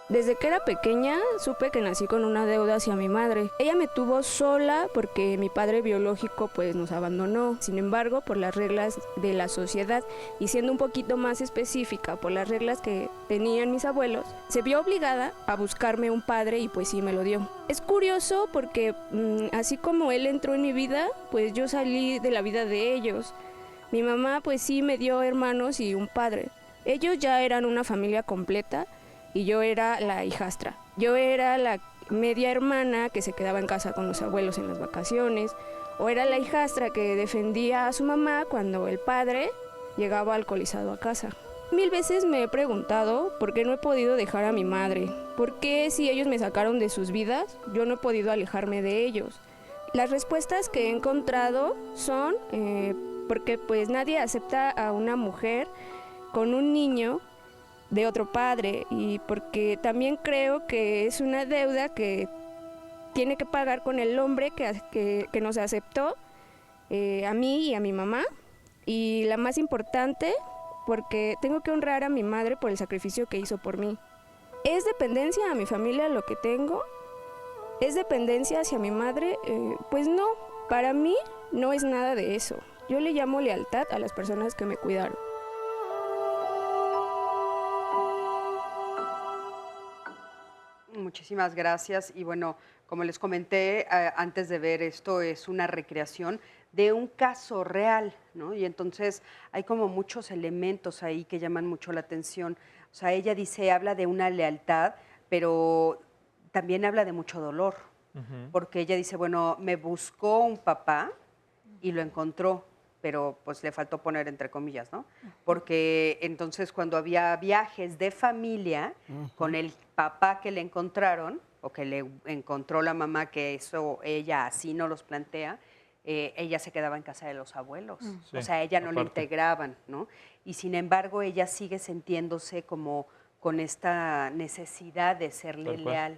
Desde que era pequeña supe que nací con una deuda hacia mi madre. Ella me tuvo sola porque mi padre biológico pues nos abandonó. Sin embargo, por las reglas de la sociedad y siendo un poquito más específica por las reglas que tenían mis abuelos, se vio obligada a buscarme un padre y pues sí me lo dio. Es curioso porque así como él entró en mi vida, pues yo salí de la vida de ellos. Mi mamá pues sí me dio hermanos y un padre. Ellos ya eran una familia completa. Y yo era la hijastra. Yo era la media hermana que se quedaba en casa con los abuelos en las vacaciones, o era la hijastra que defendía a su mamá cuando el padre llegaba alcoholizado a casa. 1000 veces me he preguntado por qué no he podido dejar a mi madre. ¿Por qué si ellos me sacaron de sus vidas, yo no he podido alejarme de ellos? Las respuestas que he encontrado son porque pues nadie acepta a una mujer con un niño de otro padre y porque también creo que es una deuda que tiene que pagar con el hombre que nos aceptó a mí y a mi mamá, y la más importante porque tengo que honrar a mi madre por el sacrificio que hizo por mí. ¿Es dependencia a mi familia lo que tengo? ¿Es dependencia hacia mi madre? Pues no, para mí no es nada de eso. Yo le llamo lealtad a las personas que me cuidaron. Muchísimas gracias. Y bueno, como les comenté antes de ver esto, es una recreación de un caso real, ¿no? Y entonces hay como muchos elementos ahí que llaman mucho la atención. O sea, ella dice, habla de una lealtad, pero también habla de mucho dolor, porque ella dice, bueno, me buscó un papá y lo encontró, pero pues le faltó poner entre comillas, ¿no? Porque entonces cuando había viajes de familia con el papá que le encontraron, o que le encontró la mamá, que eso ella así no los plantea, ella se quedaba en casa de los abuelos. Sí, o sea, ella no le aparte. integraban, ¿no? Y sin embargo, ella sigue sintiéndose como con esta necesidad de serle Tal cual. leal.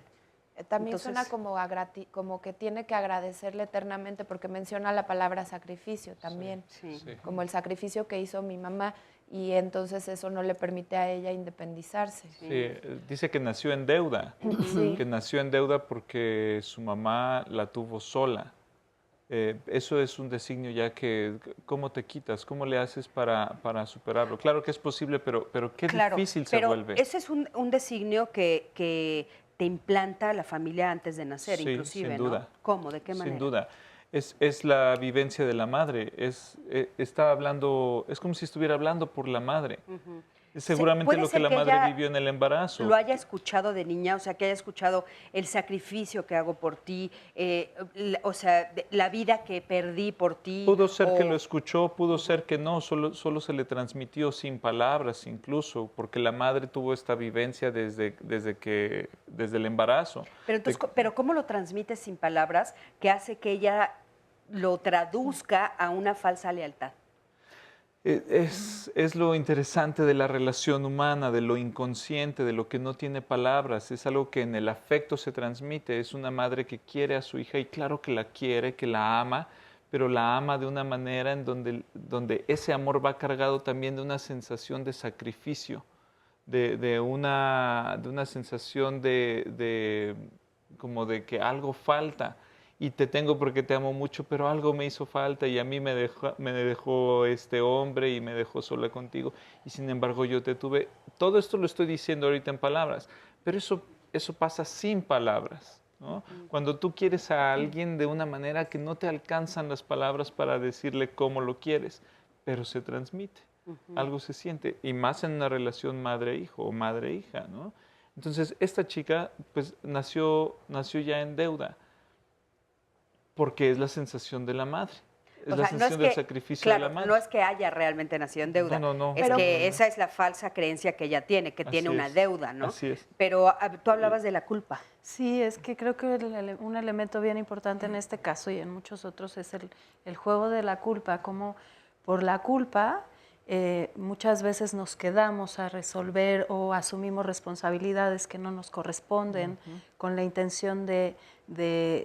También Entonces, suena como que tiene que agradecerle eternamente porque menciona la palabra sacrificio también, Sí. como el sacrificio que hizo mi mamá y entonces eso no le permite a ella independizarse. Sí, dice que nació en deuda, Sí. que nació en deuda porque su mamá la tuvo sola. Eso es un designio ya que, ¿cómo te quitas? ¿Cómo le haces para superarlo? Claro que es posible, pero qué difícil se vuelve. Ese es un designio que te implanta la familia antes de nacer, Sí, inclusive, sin duda. ¿no? ¿Cómo? ¿De qué manera? Sin duda. Es la vivencia de la madre. Está hablando, es como si estuviera hablando por la madre. Es seguramente puede lo que ser la que madre ella vivió en el embarazo. Lo haya escuchado de niña, o sea, que haya escuchado el sacrificio que hago por ti, o sea, la vida que perdí por ti. Pudo ser que lo escuchó, pudo ser que no, solo se le transmitió sin palabras incluso, porque la madre tuvo esta vivencia desde el embarazo. Pero entonces, pero ¿cómo lo transmite sin palabras que hace que ella lo traduzca a una falsa lealtad? Es lo interesante de la relación humana, de lo inconsciente, de lo que no tiene palabras. Es algo que en el afecto se transmite. Es una madre que quiere a su hija y claro que la quiere, que la ama, pero la ama de una manera en donde ese amor va cargado también de una sensación de sacrificio, de una sensación como de que algo falta. y te tengo porque te amo mucho, pero algo me hizo falta y a mí me dejó este hombre y me dejó sola contigo y sin embargo yo te tuve. Todo esto lo estoy diciendo ahorita en palabras, pero eso pasa sin palabras, ¿no? Cuando tú quieres a alguien de una manera que no te alcanzan las palabras para decirle cómo lo quieres, pero se transmite, algo se siente, y más en una relación madre-hijo o madre-hija, ¿no? Entonces, esta chica pues nació ya en deuda, porque es la sensación de la madre. Es la sensación del sacrificio de la madre. No es que haya realmente nacido en deuda. No. Es que esa es la falsa creencia que ella tiene, que tiene una deuda, ¿no? Así es. Pero tú hablabas de la culpa. Sí, es que creo que un elemento bien importante en este caso y en muchos otros es el juego de la culpa, como por la culpa muchas veces nos quedamos a resolver o asumimos responsabilidades que no nos corresponden con la intención de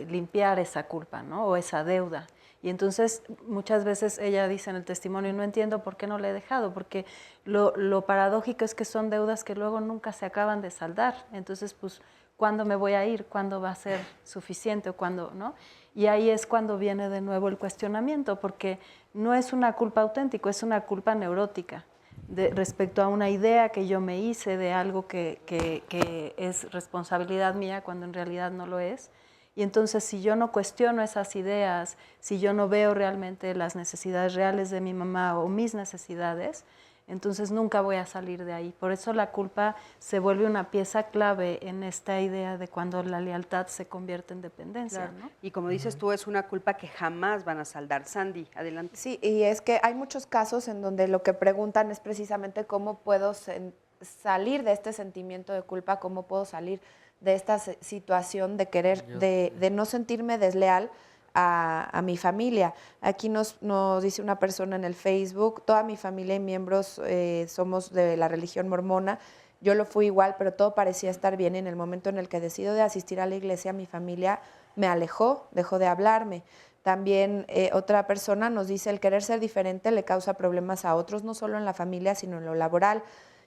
limpiar esa culpa, ¿no? O esa deuda. Y entonces muchas veces ella dice en el testimonio, no entiendo por qué no le he dejado, porque lo paradójico es que son deudas que luego nunca se acaban de saldar. Entonces, pues, ¿cuándo me voy a ir? ¿Cuándo va a ser suficiente? ¿O cuándo, no? Y ahí es cuando viene de nuevo el cuestionamiento, porque no es una culpa auténtica, es una culpa neurótica respecto a una idea que yo me hice de algo que es responsabilidad mía cuando en realidad no lo es. Y entonces si yo no cuestiono esas ideas, si yo no veo realmente las necesidades reales de mi mamá o mis necesidades, entonces nunca voy a salir de ahí. Por eso la culpa se vuelve una pieza clave en esta idea de cuando la lealtad se convierte en dependencia. Claro. ¿No? Y como dices tú, es una culpa que jamás van a saldar. Sandy, adelante. Sí, y es que hay muchos casos en donde lo que preguntan es precisamente cómo puedo salir de este sentimiento de culpa, cómo puedo salir de esta situación de querer, de no sentirme desleal a mi familia. Aquí nos dice una persona en el Facebook, toda mi familia y miembros somos de la religión mormona, yo lo fui igual, pero todo parecía estar bien. En el momento en el que decido de asistir a la iglesia, mi familia me alejó, dejó de hablarme. También otra persona nos dice, el querer ser diferente le causa problemas a otros, no solo en la familia, sino en lo laboral.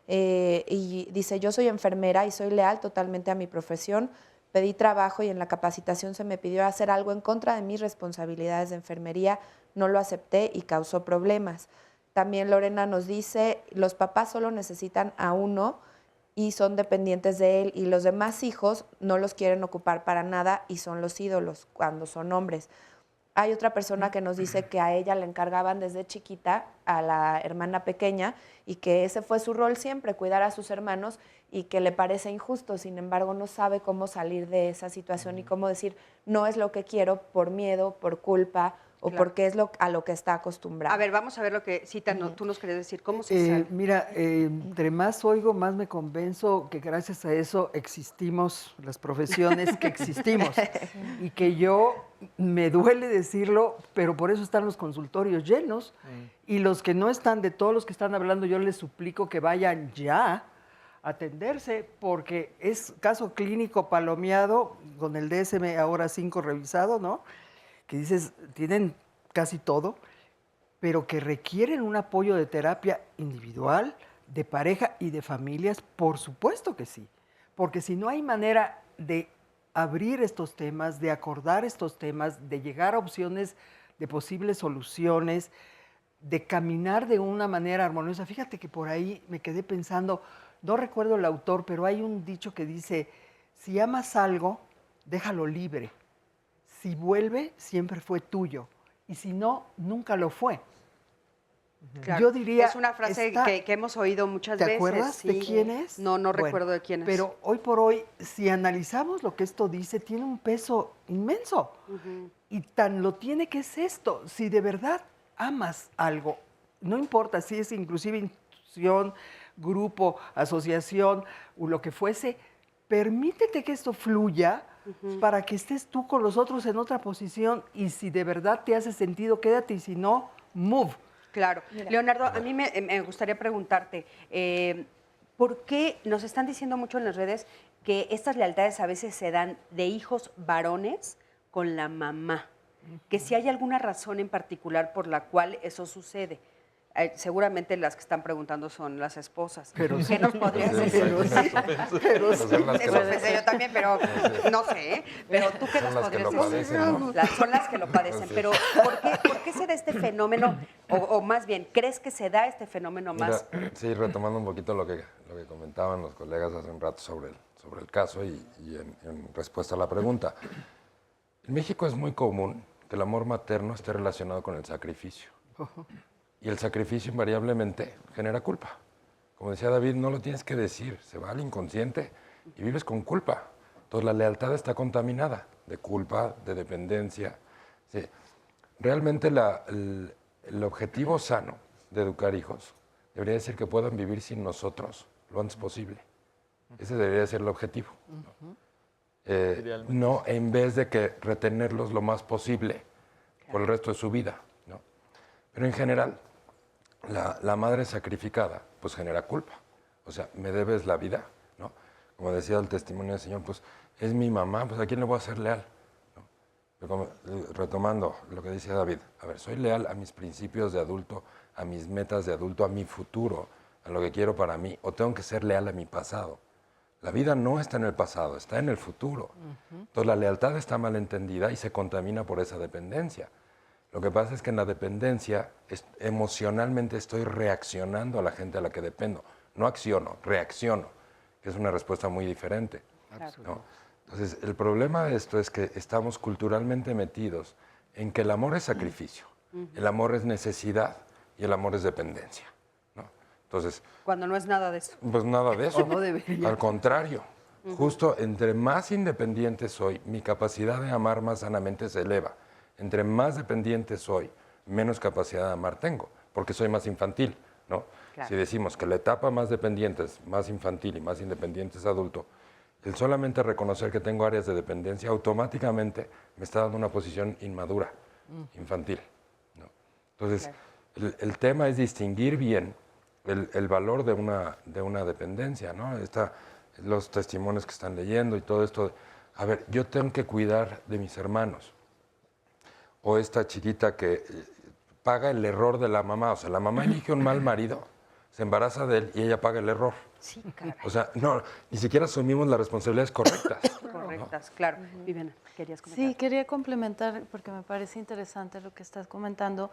Y dice, yo soy enfermera y soy leal totalmente a mi profesión, pedí trabajo y en la capacitación se me pidió hacer algo en contra de mis responsabilidades de enfermería, no lo acepté y causó problemas. También Lorena nos dice, los papás solo necesitan a uno y son dependientes de él y los demás hijos no los quieren ocupar para nada y son los ídolos cuando son hombres. Hay otra persona que nos dice que a ella le encargaban desde chiquita, a la hermana pequeña, y que ese fue su rol siempre, cuidar a sus hermanos, y que le parece injusto. Sin embargo, no sabe cómo salir de esa situación y cómo decir, no es lo que quiero por miedo, por culpa, o porque es a lo que está acostumbrado. A ver, vamos a ver lo que, Cita, tú nos querías decir. ¿Cómo se sale? Mira, entre más oigo, más me convenzo que gracias a eso existimos, las profesiones que existimos. Y que yo, me duele decirlo, pero por eso están los consultorios llenos. Y los que no están, de todos los que están hablando, yo les suplico que vayan ya a atenderse, porque es caso clínico palomeado, con el DSM ahora 5 revisado, ¿no? Que dices, tienen casi todo, pero que requieren un apoyo de terapia individual, de pareja y de familias, por supuesto que sí. Porque si no hay manera de abrir estos temas, de acordar estos temas, de llegar a opciones de posibles soluciones, de caminar de una manera armoniosa. Fíjate que por ahí me quedé pensando, no recuerdo el autor, pero hay un dicho que dice, si amas algo, déjalo libre. Si vuelve, siempre fue tuyo. Y si no, nunca lo fue. Claro. Yo diría... Es una frase que hemos oído muchas veces. ¿Te acuerdas de quién es? No, recuerdo de quién es. Pero hoy por hoy, si analizamos lo que esto dice, tiene un peso inmenso. Y tan lo tiene que es esto. Si de verdad amas algo, no importa si es inclusive institución, grupo, asociación o lo que fuese, permítete que esto fluya para que estés tú con los otros en otra posición y si de verdad te hace sentido, quédate y si no, move. Claro. Mira. Leonardo, a mí me gustaría preguntarte, ¿por qué nos están diciendo mucho en las redes que estas lealtades a veces se dan de hijos varones con la mamá? Que si hay alguna razón en particular por la cual eso sucede. seguramente las que están preguntando son las esposas. Pero ¿Qué nos podrías decir? Eso pensé yo también, pero no sé, ¿eh? Pero tú qué nos podrías decir. Son las que lo padecen, pero ¿por qué se da este fenómeno? O más bien, ¿crees que se da este fenómeno más? Mira, sí, retomando un poquito lo que comentaban los colegas hace un rato sobre el caso y en respuesta a la pregunta. En México es muy común que el amor materno esté relacionado con el sacrificio. Y el sacrificio invariablemente genera culpa. Como decía David, no lo tienes que decir, se va al inconsciente y vives con culpa. Entonces la lealtad está contaminada de culpa, de dependencia. Sí. Realmente el objetivo sano de educar hijos debería ser que puedan vivir sin nosotros lo antes posible. Ese debería ser el objetivo. No en vez de que retenerlos lo más posible por el resto de su vida. ¿No? Pero en general, la madre sacrificada pues genera culpa. O sea, me debes la vida, ¿no? Como decía el testimonio del Señor, pues es mi mamá, pues ¿a quién le voy a ser leal? ¿No? Pero retomando lo que dice David, a ver, soy leal a mis principios de adulto, a mis metas de adulto, a mi futuro, a lo que quiero para mí, o tengo que ser leal a mi pasado. La vida no está en el pasado, está en el futuro. Entonces la lealtad está mal entendida y se contamina por esa dependencia. Lo que pasa es que en la dependencia emocionalmente estoy reaccionando a la gente a la que dependo. No acciono, reacciono, que es una respuesta muy diferente. ¿No? Entonces el problema de esto es que estamos culturalmente metidos en que el amor es sacrificio, el amor es necesidad y el amor es dependencia. Entonces, cuando no es nada de eso. Pues nada de eso. No debería. Al contrario, justo entre más independiente soy, mi capacidad de amar más sanamente se eleva. Entre más dependiente soy, menos capacidad de amar tengo, porque soy más infantil, ¿no? Claro. Si decimos que la etapa más dependiente es más infantil y más independiente es adulto, el solamente reconocer que tengo áreas de dependencia automáticamente me está dando una posición inmadura, infantil, ¿no? Entonces, claro, el tema es distinguir bien el valor de una dependencia, ¿no? Los testimonios que están leyendo y todo esto. A ver, yo tengo que cuidar de mis hermanos. O esta chiquita que paga el error de la mamá. O sea, la mamá elige un mal marido, se embaraza de él y ella paga el error. Sí, caray. O sea, no, ni siquiera asumimos las responsabilidades correctas. Correctas, ¿no? Claro. Viviana, ¿querías comentar? Sí, quería complementar, porque me parece interesante lo que estás comentando,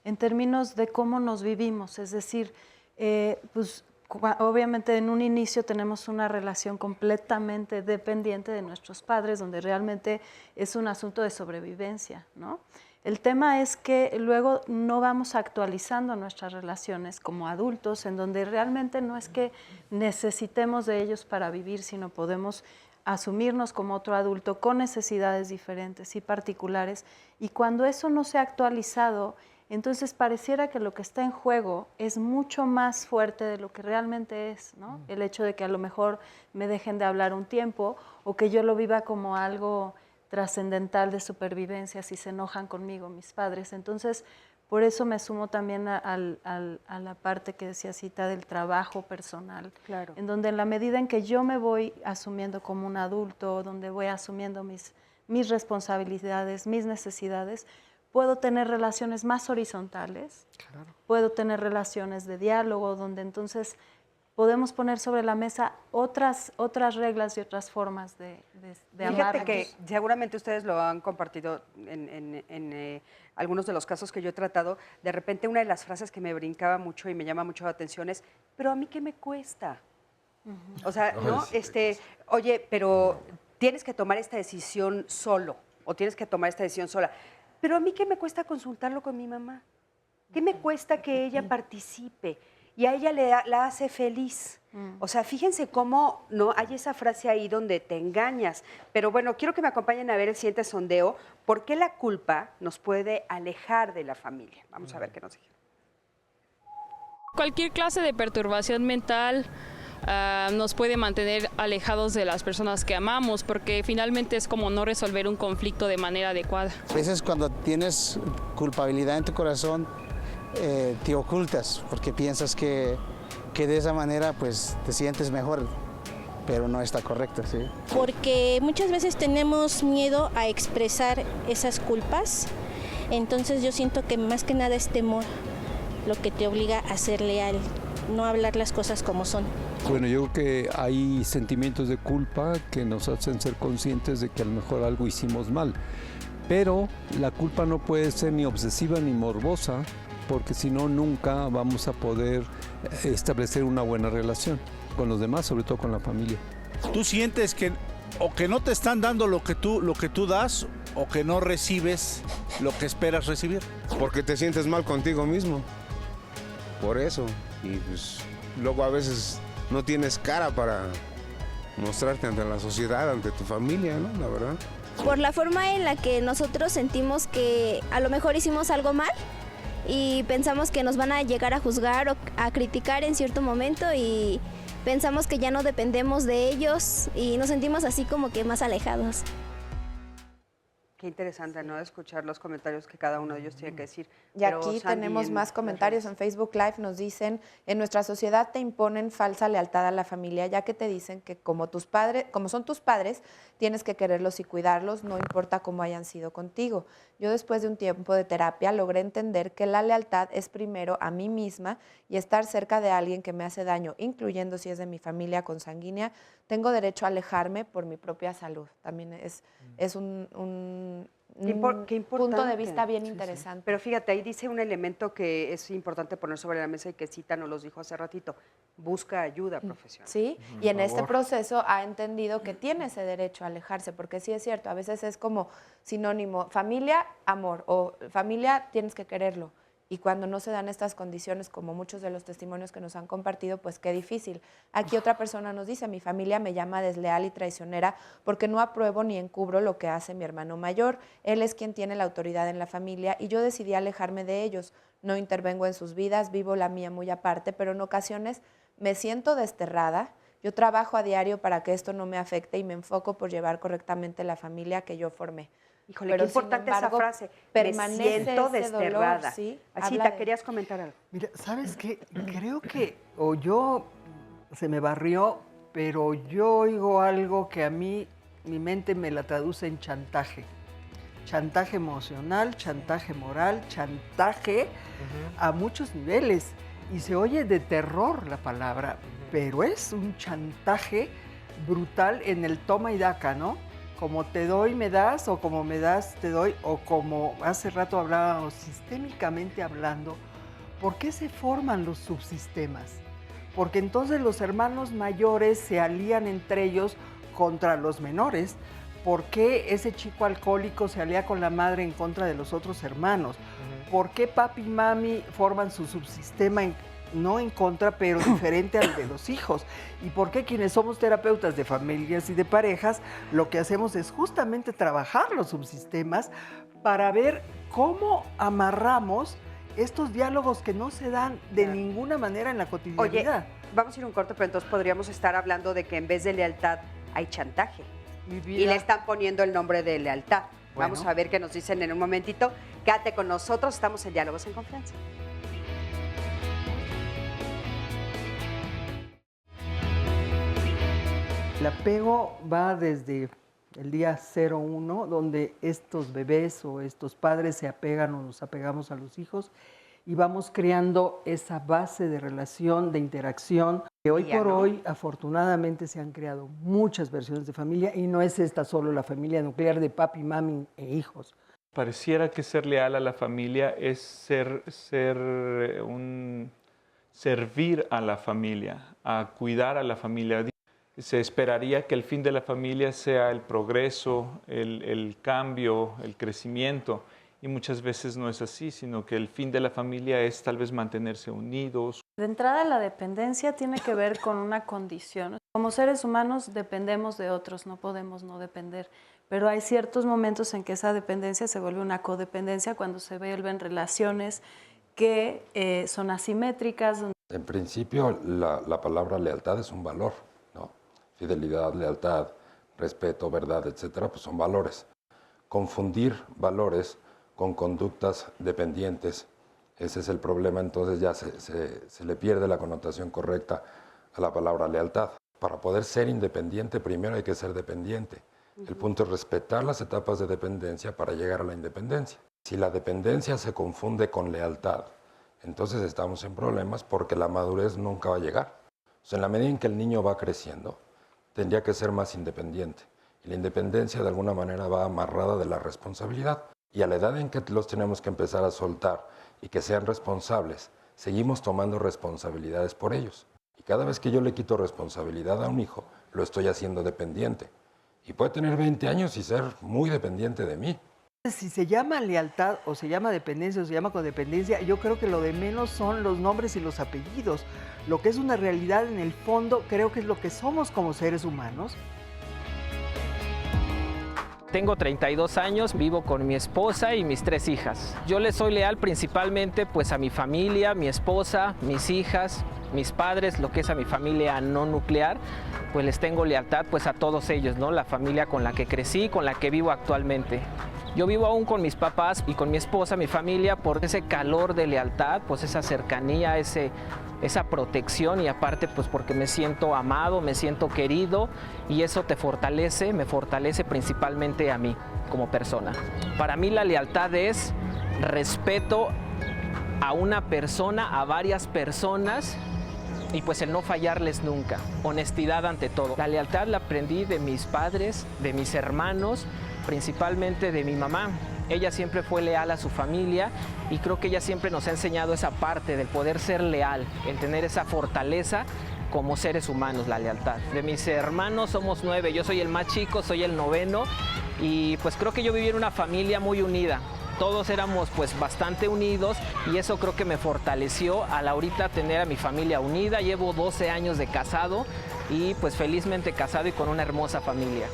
en términos de cómo nos vivimos. Es decir, pues obviamente en un inicio tenemos una relación completamente dependiente de nuestros padres, donde realmente es un asunto de sobrevivencia, ¿no? El tema es que luego no vamos actualizando nuestras relaciones como adultos, en donde realmente no es que necesitemos de ellos para vivir, sino podemos asumirnos como otro adulto con necesidades diferentes y particulares. Y cuando eso no se ha actualizado, entonces pareciera que lo que está en juego es mucho más fuerte de lo que realmente es, ¿no? El hecho de que a lo mejor me dejen de hablar un tiempo o que yo lo viva como algo trascendental de supervivencia si se enojan conmigo mis padres. Entonces, por eso me sumo también a la parte que decía Cita del trabajo personal, claro, en donde en la medida en que yo me voy asumiendo como un adulto, donde voy asumiendo mis responsabilidades, mis necesidades, puedo tener relaciones más horizontales, claro, puedo tener relaciones de diálogo, donde entonces podemos poner sobre la mesa otras reglas y otras formas de amar. Fíjate que seguramente ustedes lo han compartido en algunos de los casos que yo he tratado. De repente una de las frases que me brincaba mucho y me llama mucho la atención es, pero a mí qué me cuesta. O sea, ¿no? Oye, pero tienes que tomar esta decisión solo o tienes que tomar esta decisión sola. Pero a mí qué me cuesta consultarlo con mi mamá. ¿Qué me cuesta que ella participe? Y a ella la hace feliz. O sea, fíjense cómo no hay esa frase ahí donde te engañas. Pero bueno, quiero que me acompañen a ver el siguiente sondeo. ¿Por qué la culpa nos puede alejar de la familia? Vamos a ver qué nos dice. Cualquier clase de perturbación mental nos puede mantener alejados de las personas que amamos, porque finalmente es como no resolver un conflicto de manera adecuada. A veces cuando tienes culpabilidad en tu corazón, te ocultas porque piensas que de esa manera pues te sientes mejor, pero no está correcto, ¿sí? Porque muchas veces tenemos miedo a expresar esas culpas, entonces yo siento que más que nada es temor lo que te obliga a ser leal, no hablar las cosas como son. Bueno, yo creo que hay sentimientos de culpa que nos hacen ser conscientes de que a lo mejor algo hicimos mal, pero la culpa no puede ser ni obsesiva ni morbosa, porque si no, nunca vamos a poder establecer una buena relación con los demás, sobre todo con la familia. Tú sientes que o que no te están dando lo que tú das, o que no recibes lo que esperas recibir. Porque te sientes mal contigo mismo. Por eso. Y pues luego a veces no tienes cara para mostrarte ante la sociedad, ante tu familia, ¿no? La verdad. Por la forma en la que nosotros sentimos que a lo mejor hicimos algo mal y pensamos que nos van a llegar a juzgar o a criticar en cierto momento y pensamos que ya no dependemos de ellos y nos sentimos así como que más alejados. Qué interesante, ¿no? Escuchar los comentarios que cada uno de ellos tiene que decir. Y aquí tenemos más comentarios en Facebook Live. Nos dicen, en nuestra sociedad te imponen falsa lealtad a la familia, ya que te dicen que como son tus padres, tienes que quererlos y cuidarlos, no importa cómo hayan sido contigo. Yo después de un tiempo de terapia logré entender que la lealtad es primero a mí misma y estar cerca de alguien que me hace daño, incluyendo si es de mi familia consanguínea, tengo derecho a alejarme por mi propia salud. También es un punto de vista bien interesante. Pero fíjate, ahí dice un elemento que es importante poner sobre la mesa y que Cita nos los dijo hace ratito, busca ayuda profesional. Sí, y en este proceso ha entendido que tiene ese derecho a alejarse, porque sí es cierto, a veces es como sinónimo, familia, amor, o familia, tienes que quererlo. Y cuando no se dan estas condiciones, como muchos de los testimonios que nos han compartido, pues qué difícil. Aquí otra persona nos dice, mi familia me llama desleal y traicionera porque no apruebo ni encubro lo que hace mi hermano mayor. Él es quien tiene la autoridad en la familia y yo decidí alejarme de ellos. No intervengo en sus vidas, vivo la mía muy aparte, pero en ocasiones me siento desterrada. Yo trabajo a diario para que esto no me afecte y me enfoco por llevar correctamente la familia que yo formé. Híjole, qué importante esa frase. Me siento desterrada. Dolor, ¿sí? Así te querías comentar algo. Mira, ¿sabes qué? Creo que, se me barrió, pero yo oigo algo que a mí, mi mente me la traduce en chantaje. Chantaje emocional, chantaje moral, chantaje a muchos niveles. Y se oye de terror la palabra, pero es un chantaje brutal en el toma y daca, ¿no? Como te doy, me das, o como me das, te doy, o como hace rato hablábamos, sistémicamente hablando, ¿por qué se forman los subsistemas? Porque entonces los hermanos mayores se alían entre ellos contra los menores. ¿Por qué ese chico alcohólico se alía con la madre en contra de los otros hermanos? ¿Por qué papi y mami forman su subsistema no en contra, pero diferente al de los hijos? ¿Y por qué quienes somos terapeutas de familias y de parejas, lo que hacemos es justamente trabajar los subsistemas para ver cómo amarramos estos diálogos que no se dan de ninguna manera en la cotidianidad? Oye, vamos a ir un corto, pero entonces podríamos estar hablando de que en vez de lealtad hay chantaje. Y le están poniendo el nombre de lealtad. Bueno. Vamos a ver qué nos dicen en un momentito. Quédate con nosotros, estamos en Diálogos en Confianza. El apego va desde el día 01, donde estos bebés o estos padres se apegan o nos apegamos a los hijos y vamos creando esa base de relación, de interacción, que hoy por hoy afortunadamente se han creado muchas versiones de familia y no es esta solo la familia nuclear de papi, mami e hijos. Pareciera que ser leal a la familia es servir a la familia, a cuidar a la familia. Se esperaría que el fin de la familia sea el progreso, el cambio, el crecimiento, y muchas veces no es así, sino que el fin de la familia es tal vez mantenerse unidos. De entrada, la dependencia tiene que ver con una condición. Como seres humanos dependemos de otros, no podemos no depender, pero hay ciertos momentos en que esa dependencia se vuelve una codependencia cuando se vuelven relaciones que son asimétricas. En principio, la palabra lealtad es un valor. Fidelidad, lealtad, respeto, verdad, etcétera, pues son valores. Confundir valores con conductas dependientes, ese es el problema, entonces ya se le pierde la connotación correcta a la palabra lealtad. Para poder ser independiente, primero hay que ser dependiente. El punto es respetar las etapas de dependencia para llegar a la independencia. Si la dependencia se confunde con lealtad, entonces estamos en problemas porque la madurez nunca va a llegar. O sea, en la medida en que el niño va creciendo, tendría que ser más independiente. Y la independencia de alguna manera va amarrada de la responsabilidad. Y a la edad en que los tenemos que empezar a soltar y que sean responsables, seguimos tomando responsabilidades por ellos. Y cada vez que yo le quito responsabilidad a un hijo, lo estoy haciendo dependiente. Y puede tener 20 años y ser muy dependiente de mí. Si se llama lealtad o se llama dependencia o se llama codependencia, yo creo que lo de menos son los nombres y los apellidos. Lo que es una realidad en el fondo, creo que es lo que somos como seres humanos. Tengo 32 años, vivo con mi esposa y mis 3 hijas. Yo les soy leal principalmente pues a mi familia, mi esposa, mis hijas, mis padres, lo que es a mi familia no nuclear, pues les tengo lealtad pues a todos ellos, ¿no? La familia con la que crecí, con la que vivo actualmente. Yo vivo aún con mis papás y con mi esposa, mi familia, por ese calor de lealtad, pues esa cercanía, esa protección y aparte pues porque me siento amado, me siento querido y eso te fortalece, me fortalece principalmente a mí como persona. Para mí la lealtad es respeto a una persona, a varias personas y pues el no fallarles nunca, honestidad ante todo. La lealtad la aprendí de mis padres, de mis hermanos, principalmente de mi mamá. Ella siempre fue leal a su familia y creo que ella siempre nos ha enseñado esa parte del poder ser leal, el tener esa fortaleza como seres humanos, la lealtad. De mis hermanos somos 9, yo soy el más chico, soy el 9º y pues creo que yo viví en una familia muy unida. Todos éramos pues bastante unidos y eso creo que me fortaleció al ahorita tener a mi familia unida. Llevo 12 años de casado y pues felizmente casado y con una hermosa familia.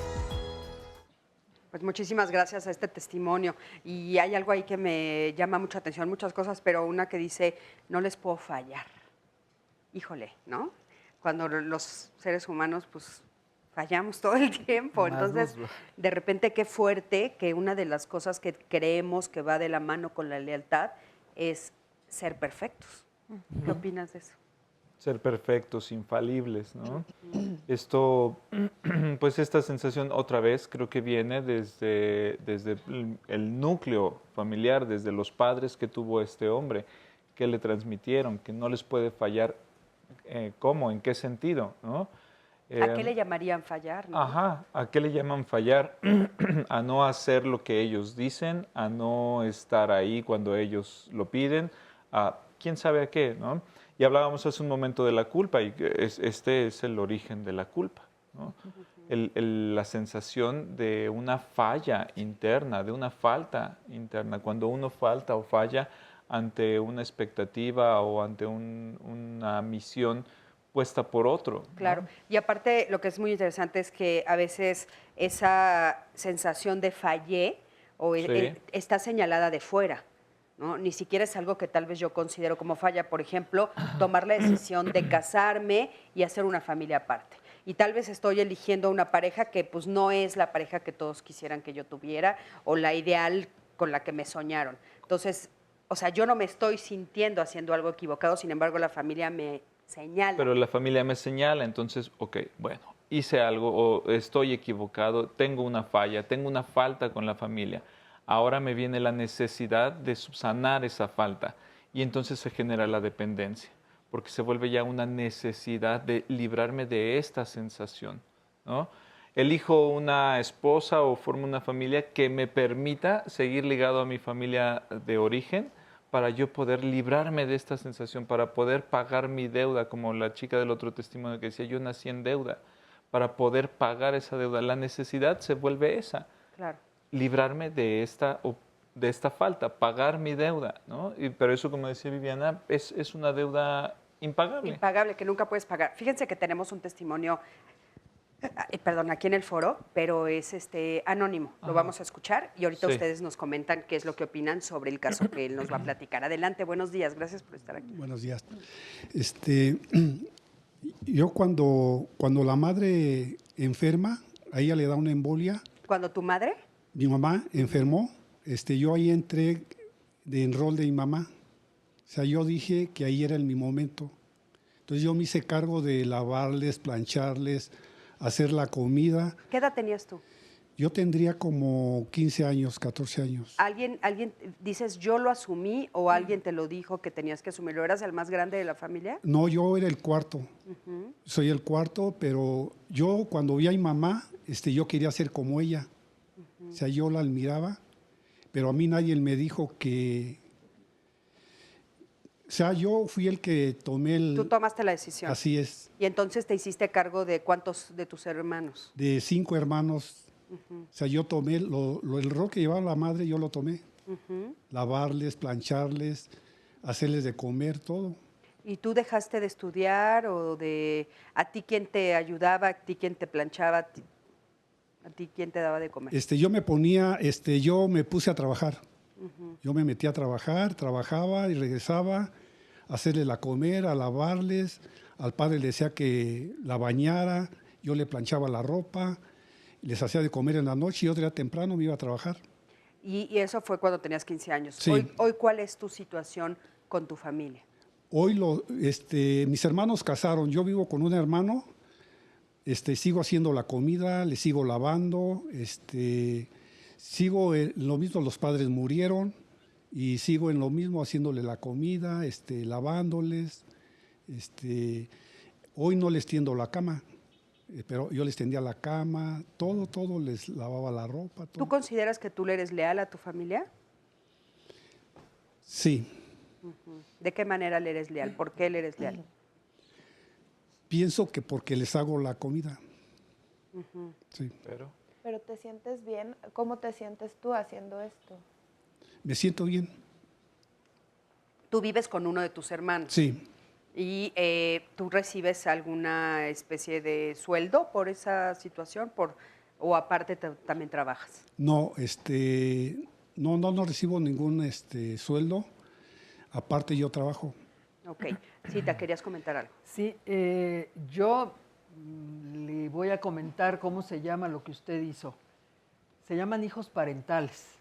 Pues muchísimas gracias a este testimonio. Y hay algo ahí que me llama mucha atención, muchas cosas, pero una que dice, no les puedo fallar. Híjole, ¿no? Cuando los seres humanos, pues, fallamos todo el tiempo. Entonces, de repente, qué fuerte que una de las cosas que creemos que va de la mano con la lealtad es ser perfectos. ¿Qué opinas de eso? Ser perfectos, infalibles, ¿no? Esto, pues esta sensación otra vez creo que viene desde el núcleo familiar, desde los padres que tuvo este hombre, que le transmitieron, que no les puede fallar, ¿cómo? ¿En qué sentido? ¿No? ¿A qué le llamarían fallar? ¿No? Ajá, ¿a qué le llaman fallar? A no hacer lo que ellos dicen, a no estar ahí cuando ellos lo piden, a quién sabe a qué, ¿no? Y hablábamos hace un momento de la culpa y este es el origen de la culpa, ¿no? La sensación de una falla interna, de una falta interna. Cuando uno falta o falla ante una expectativa o ante una misión puesta por otro, ¿no? Claro, y aparte lo que es muy interesante es que a veces esa sensación de fallé está señalada de fuera, ¿no? Ni siquiera es algo que tal vez yo considero como falla. Por ejemplo, tomar la decisión de casarme y hacer una familia aparte. Y tal vez estoy eligiendo una pareja que pues no es la pareja que todos quisieran que yo tuviera o la ideal con la que me soñaron. Entonces, o sea, yo no me estoy sintiendo haciendo algo equivocado, sin embargo, la familia me señala. Pero la familia me señala, entonces, ok, bueno, hice algo o estoy equivocado, tengo una falla, tengo una falta con la familia. Ahora me viene la necesidad de subsanar esa falta y entonces se genera la dependencia, porque se vuelve ya una necesidad de librarme de esta sensación, ¿no? Elijo una esposa o formo una familia que me permita seguir ligado a mi familia de origen para yo poder librarme de esta sensación, para poder pagar mi deuda, como la chica del otro testimonio que decía, yo nací en deuda, para poder pagar esa deuda. La necesidad se vuelve esa. Claro. Librarme de esta falta, pagar mi deuda, ¿no? Pero eso, como decía Viviana, es una deuda impagable. Impagable, que nunca puedes pagar. Fíjense que tenemos un testimonio, perdón, aquí en el foro, pero es anónimo. Lo vamos a escuchar y ahorita ustedes nos comentan qué es lo que opinan sobre el caso que él nos va a platicar. Adelante, buenos días, gracias por estar aquí. Buenos días. Yo cuando la madre enferma, a ella le da una embolia. ¿Cuando tu madre? Mi mamá enfermó, yo ahí entré en rol de mi mamá. O sea, yo dije que ahí era mi momento. Entonces yo me hice cargo de lavarles, plancharles, hacer la comida. ¿Qué edad tenías tú? Yo tendría como 15 años, 14 años. ¿Alguien dices, yo lo asumí o alguien te lo dijo que tenías que asumirlo? ¿Eras el más grande de la familia? No, yo era el cuarto. Ujú. Soy el cuarto, pero yo cuando vi a mi mamá, yo quería ser como ella. O sea, yo la admiraba, pero a mí nadie me dijo que... O sea, yo fui el que tomé el... Tú tomaste la decisión. Así es. Y entonces te hiciste cargo de ¿cuántos de tus hermanos? De 5 hermanos. Ujú. O sea, yo tomé el rol que llevaba la madre, yo lo tomé. Ujú. Lavarles, plancharles, hacerles de comer, todo. ¿Y tú dejaste de estudiar o a ti quién te ayudaba, a ti quién te planchaba, a ti quién te daba de comer? Yo me puse a trabajar. Ujú. Yo me metí a trabajar, trabajaba y regresaba a hacerles la comer, a lavarles. Al padre le decía que la bañara, yo le planchaba la ropa, les hacía de comer en la noche y otro día temprano me iba a trabajar. Y eso fue cuando tenías 15 años. Sí. Hoy, ¿cuál es tu situación con tu familia? Hoy mis hermanos casaron, yo vivo con un hermano, sigo haciendo la comida, le sigo lavando, sigo en lo mismo, los padres murieron y sigo en lo mismo haciéndole la comida, lavándoles. Hoy no les tiendo la cama, pero yo les tendía la cama, todo, les lavaba la ropa. Todo. ¿Tú consideras que tú le eres leal a tu familia? Sí. Ujú. ¿De qué manera le eres leal? ¿Por qué le eres leal? Pienso que porque les hago la comida. Ujú. Sí. Pero ¿te sientes bien? ¿Cómo te sientes tú haciendo esto? Me siento bien. Tú vives con uno de tus hermanos. Sí. ¿Y tú recibes alguna especie de sueldo por esa situación? ¿O aparte también trabajas? No, no recibo ningún sueldo. Aparte yo trabajo. Ok. Cita, ¿querías comentar algo? Sí, yo le voy a comentar cómo se llama lo que usted hizo. Se llaman hijos parentales.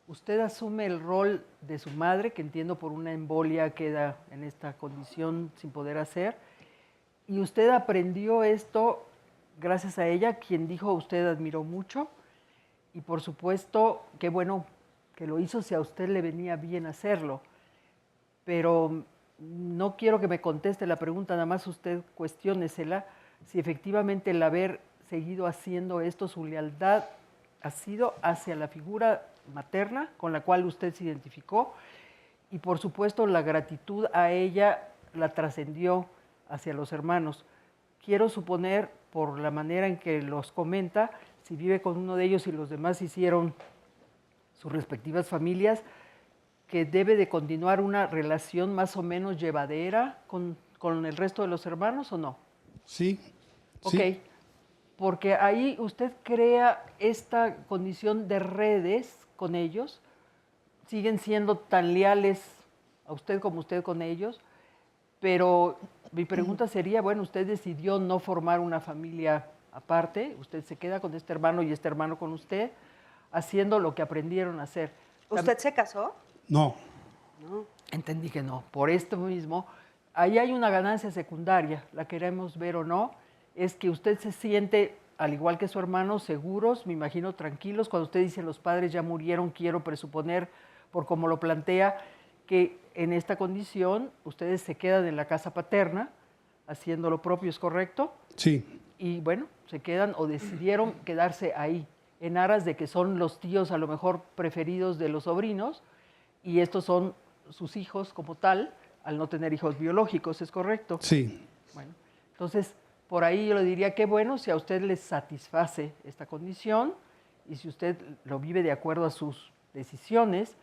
Usted asume el rol de su madre, que entiendo por una embolia queda en esta condición sin poder hacer, y usted aprendió esto gracias a ella, quien dijo usted admiró mucho, y por supuesto, qué bueno que lo hizo si a usted le venía bien hacerlo, pero no quiero que me conteste la pregunta, nada más usted cuestiónesela, si efectivamente el haber seguido haciendo esto, su lealtad ha sido hacia la figura materna con la cual usted se identificó y por supuesto la gratitud a ella la trascendió hacia los hermanos. Quiero suponer, por la manera en que los comenta, si vive con uno de ellos y los demás hicieron sus respectivas familias, que debe de continuar una relación más o menos llevadera con el resto de los hermanos, ¿o no? Sí. Ok, sí. Porque ahí usted crea esta condición de redes con ellos, siguen siendo tan leales a usted como usted con ellos, pero mi pregunta sería, bueno, usted decidió no formar una familia aparte, usted se queda con este hermano y este hermano con usted, haciendo lo que aprendieron a hacer. ¿Usted se casó? No. No. Entendí que no. Por esto mismo, ahí hay una ganancia secundaria, la queremos ver o no, es que usted se siente, al igual que su hermano, seguros, me imagino tranquilos. Cuando usted dice los padres ya murieron, quiero presuponer, por como lo plantea, que en esta condición ustedes se quedan en la casa paterna, haciendo lo propio, ¿es correcto? Sí. Y bueno, se quedan o decidieron quedarse ahí, en aras de que son los tíos a lo mejor preferidos de los sobrinos, y estos son sus hijos como tal, al no tener hijos biológicos, ¿es correcto? Sí. Bueno, entonces, por ahí yo le diría que bueno, si a usted le satisface esta condición y si usted lo vive de acuerdo a sus decisiones,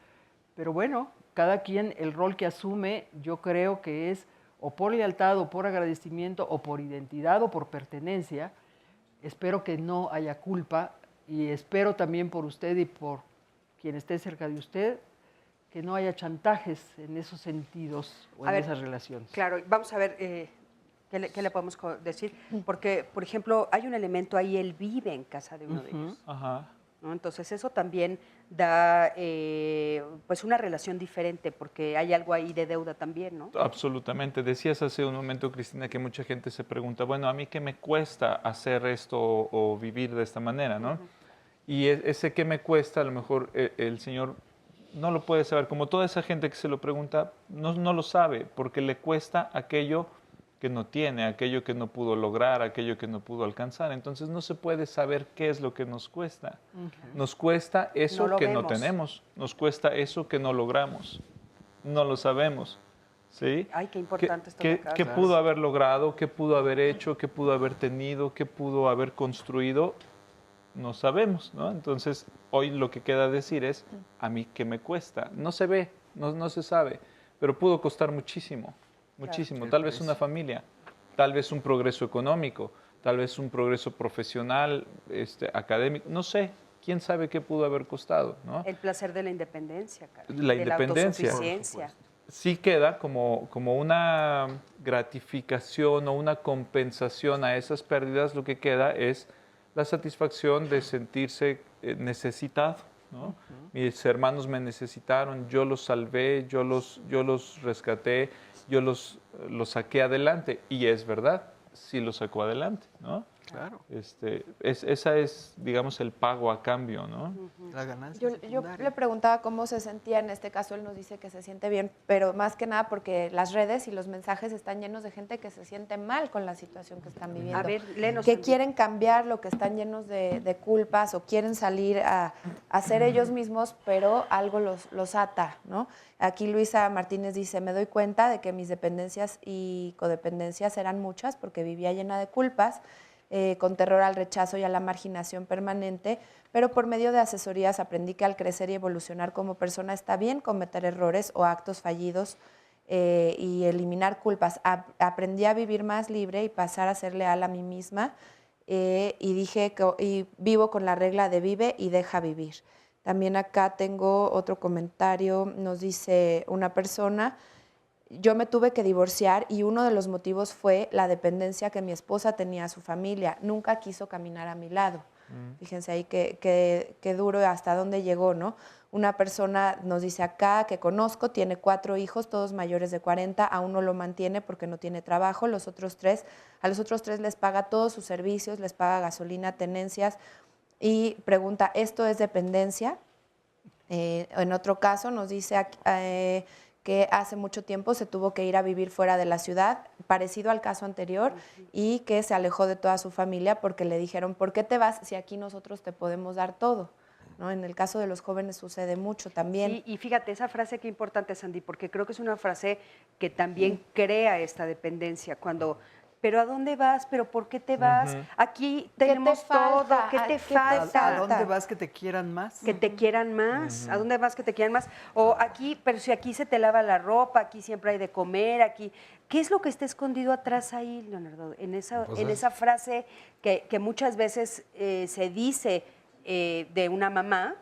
pero bueno, cada quien el rol que asume, yo creo que es o por lealtad o por agradecimiento o por identidad o por pertenencia. Espero que no haya culpa y espero también por usted y por quien esté cerca de usted que no haya chantajes en esos sentidos o en esas relaciones. Claro, vamos a ver qué le podemos decir, porque, por ejemplo, hay un elemento ahí, él vive en casa de uno de ellos. Ajá. ¿No? Entonces eso también da pues una relación diferente, porque hay algo ahí de deuda también, ¿no? Absolutamente. Decías hace un momento, Cristina, que mucha gente se pregunta, bueno, ¿a mí qué me cuesta hacer esto o vivir de esta manera, no? Y ese que me cuesta, a lo mejor el Señor no lo puede saber. Como toda esa gente que se lo pregunta, no lo sabe, porque le cuesta aquello que no tiene, aquello que no pudo lograr, aquello que no pudo alcanzar. Entonces no se puede saber qué es lo que nos cuesta. Nos cuesta eso que no tenemos, nos cuesta eso que no logramos, no lo sabemos. ¿Sí? Ay, qué importante esto. ¿Qué pudo haber logrado? ¿Qué pudo haber hecho? ¿Qué pudo haber tenido? ¿Qué pudo haber construido? No sabemos, ¿no? Entonces, hoy lo que queda decir es, a mí, ¿qué me cuesta? No se ve, no se sabe, pero pudo costar muchísimo, muchísimo. Claro. Tal vez una familia, tal vez un progreso económico, tal vez un progreso profesional, académico, no sé. ¿Quién sabe qué pudo haber costado, ¿no? El placer de la independencia, cara. La independencia. La autosuficiencia. Sí queda como una gratificación o una compensación a esas pérdidas, lo que queda es la satisfacción de sentirse necesitado, ¿no? Mis hermanos me necesitaron, yo los salvé, yo los rescaté, yo los saqué adelante. Y es verdad, sí los sacó adelante, ¿no? Claro. Esa es, digamos, el pago a cambio, ¿no? La ganancia yo le preguntaba cómo se sentía, en este caso él nos dice que se siente bien, pero más que nada porque las redes y los mensajes están llenos de gente que se siente mal con la situación que están viviendo. A ver, léenos. Que quieren cambiarlo, que están llenos de culpas o quieren salir a ser ellos mismos, pero algo los ata, ¿no? Aquí Luisa Martínez dice, me doy cuenta de que mis dependencias y codependencias eran muchas porque vivía llena de culpas, con terror al rechazo y a la marginación permanente, pero por medio de asesorías aprendí que al crecer y evolucionar como persona está bien cometer errores o actos fallidos y eliminar culpas. Aprendí a vivir más libre y pasar a ser leal a mí misma y vivo con la regla de vive y deja vivir. También acá tengo otro comentario, nos dice una persona, yo me tuve que divorciar y uno de los motivos fue la dependencia que mi esposa tenía a su familia. Nunca quiso caminar a mi lado. Fíjense ahí qué duro hasta dónde llegó, ¿no? Una persona nos dice acá que conozco, tiene 4 hijos, todos mayores de 40, aún no lo mantiene porque no tiene trabajo. A los otros tres les paga todos sus servicios, les paga gasolina, tenencias y pregunta, ¿esto es dependencia? En otro caso nos dice que hace mucho tiempo se tuvo que ir a vivir fuera de la ciudad, parecido al caso anterior, y que se alejó de toda su familia porque le dijeron, ¿por qué te vas si aquí nosotros te podemos dar todo? ¿No? En el caso de los jóvenes sucede mucho también. Sí, y fíjate, esa frase qué importante, Sandy, porque creo que es una frase que también crea esta dependencia, cuando... ¿Pero a dónde vas? ¿Pero por qué te vas? Aquí tenemos todo. ¿Qué te falta? ¿A dónde vas que te quieran más? Que te quieran más. ¿A dónde vas que te quieran más? O aquí, pero si aquí se te lava la ropa, aquí siempre hay de comer, aquí... ¿Qué es lo que está escondido atrás ahí, Leonardo? En esa frase que muchas veces se dice de una mamá,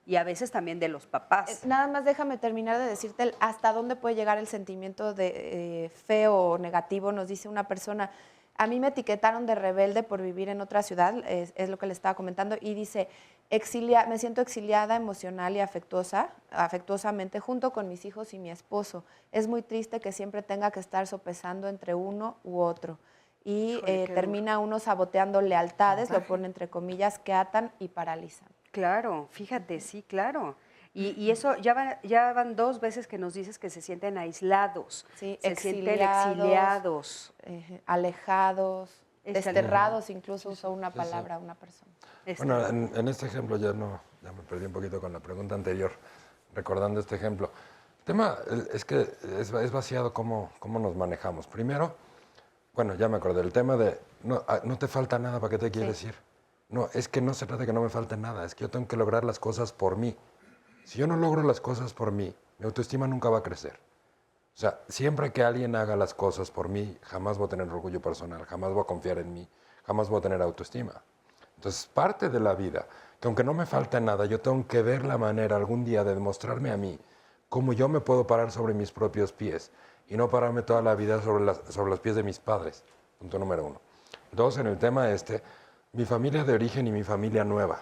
y a veces también de los papás. Nada más déjame terminar de decirte hasta dónde puede llegar el sentimiento de feo o negativo. Nos dice una persona, a mí me etiquetaron de rebelde por vivir en otra ciudad, es lo que le estaba comentando, y dice, me siento exiliada emocional y afectuosamente junto con mis hijos y mi esposo. Es muy triste que siempre tenga que estar sopesando entre uno u otro. Y termina uno saboteando lealtades, lo pone entre comillas, que atan y paralizan. Claro, fíjate, sí, claro. Y eso, ya van 2 veces que nos dices que se sienten aislados, sí, se sienten exiliados, alejados, desterrados, incluso usó una palabra una persona. Bueno, en este ejemplo ya me perdí un poquito con la pregunta anterior, recordando este ejemplo. El tema es que es vaciado cómo nos manejamos. Primero, bueno, ya me acordé, el tema de no te falta nada, ¿para qué te quieres ir? No, es que no se trata de que no me falte nada, es que yo tengo que lograr las cosas por mí. Si yo no logro las cosas por mí, mi autoestima nunca va a crecer. O sea, siempre que alguien haga las cosas por mí, jamás voy a tener orgullo personal, jamás voy a confiar en mí, jamás voy a tener autoestima. Entonces, parte de la vida, que aunque no me falte nada, yo tengo que ver la manera algún día de demostrarme a mí cómo yo me puedo parar sobre mis propios pies y no pararme toda la vida sobre los pies de mis padres. Punto número 1. 2, en el tema mi familia de origen y mi familia nueva.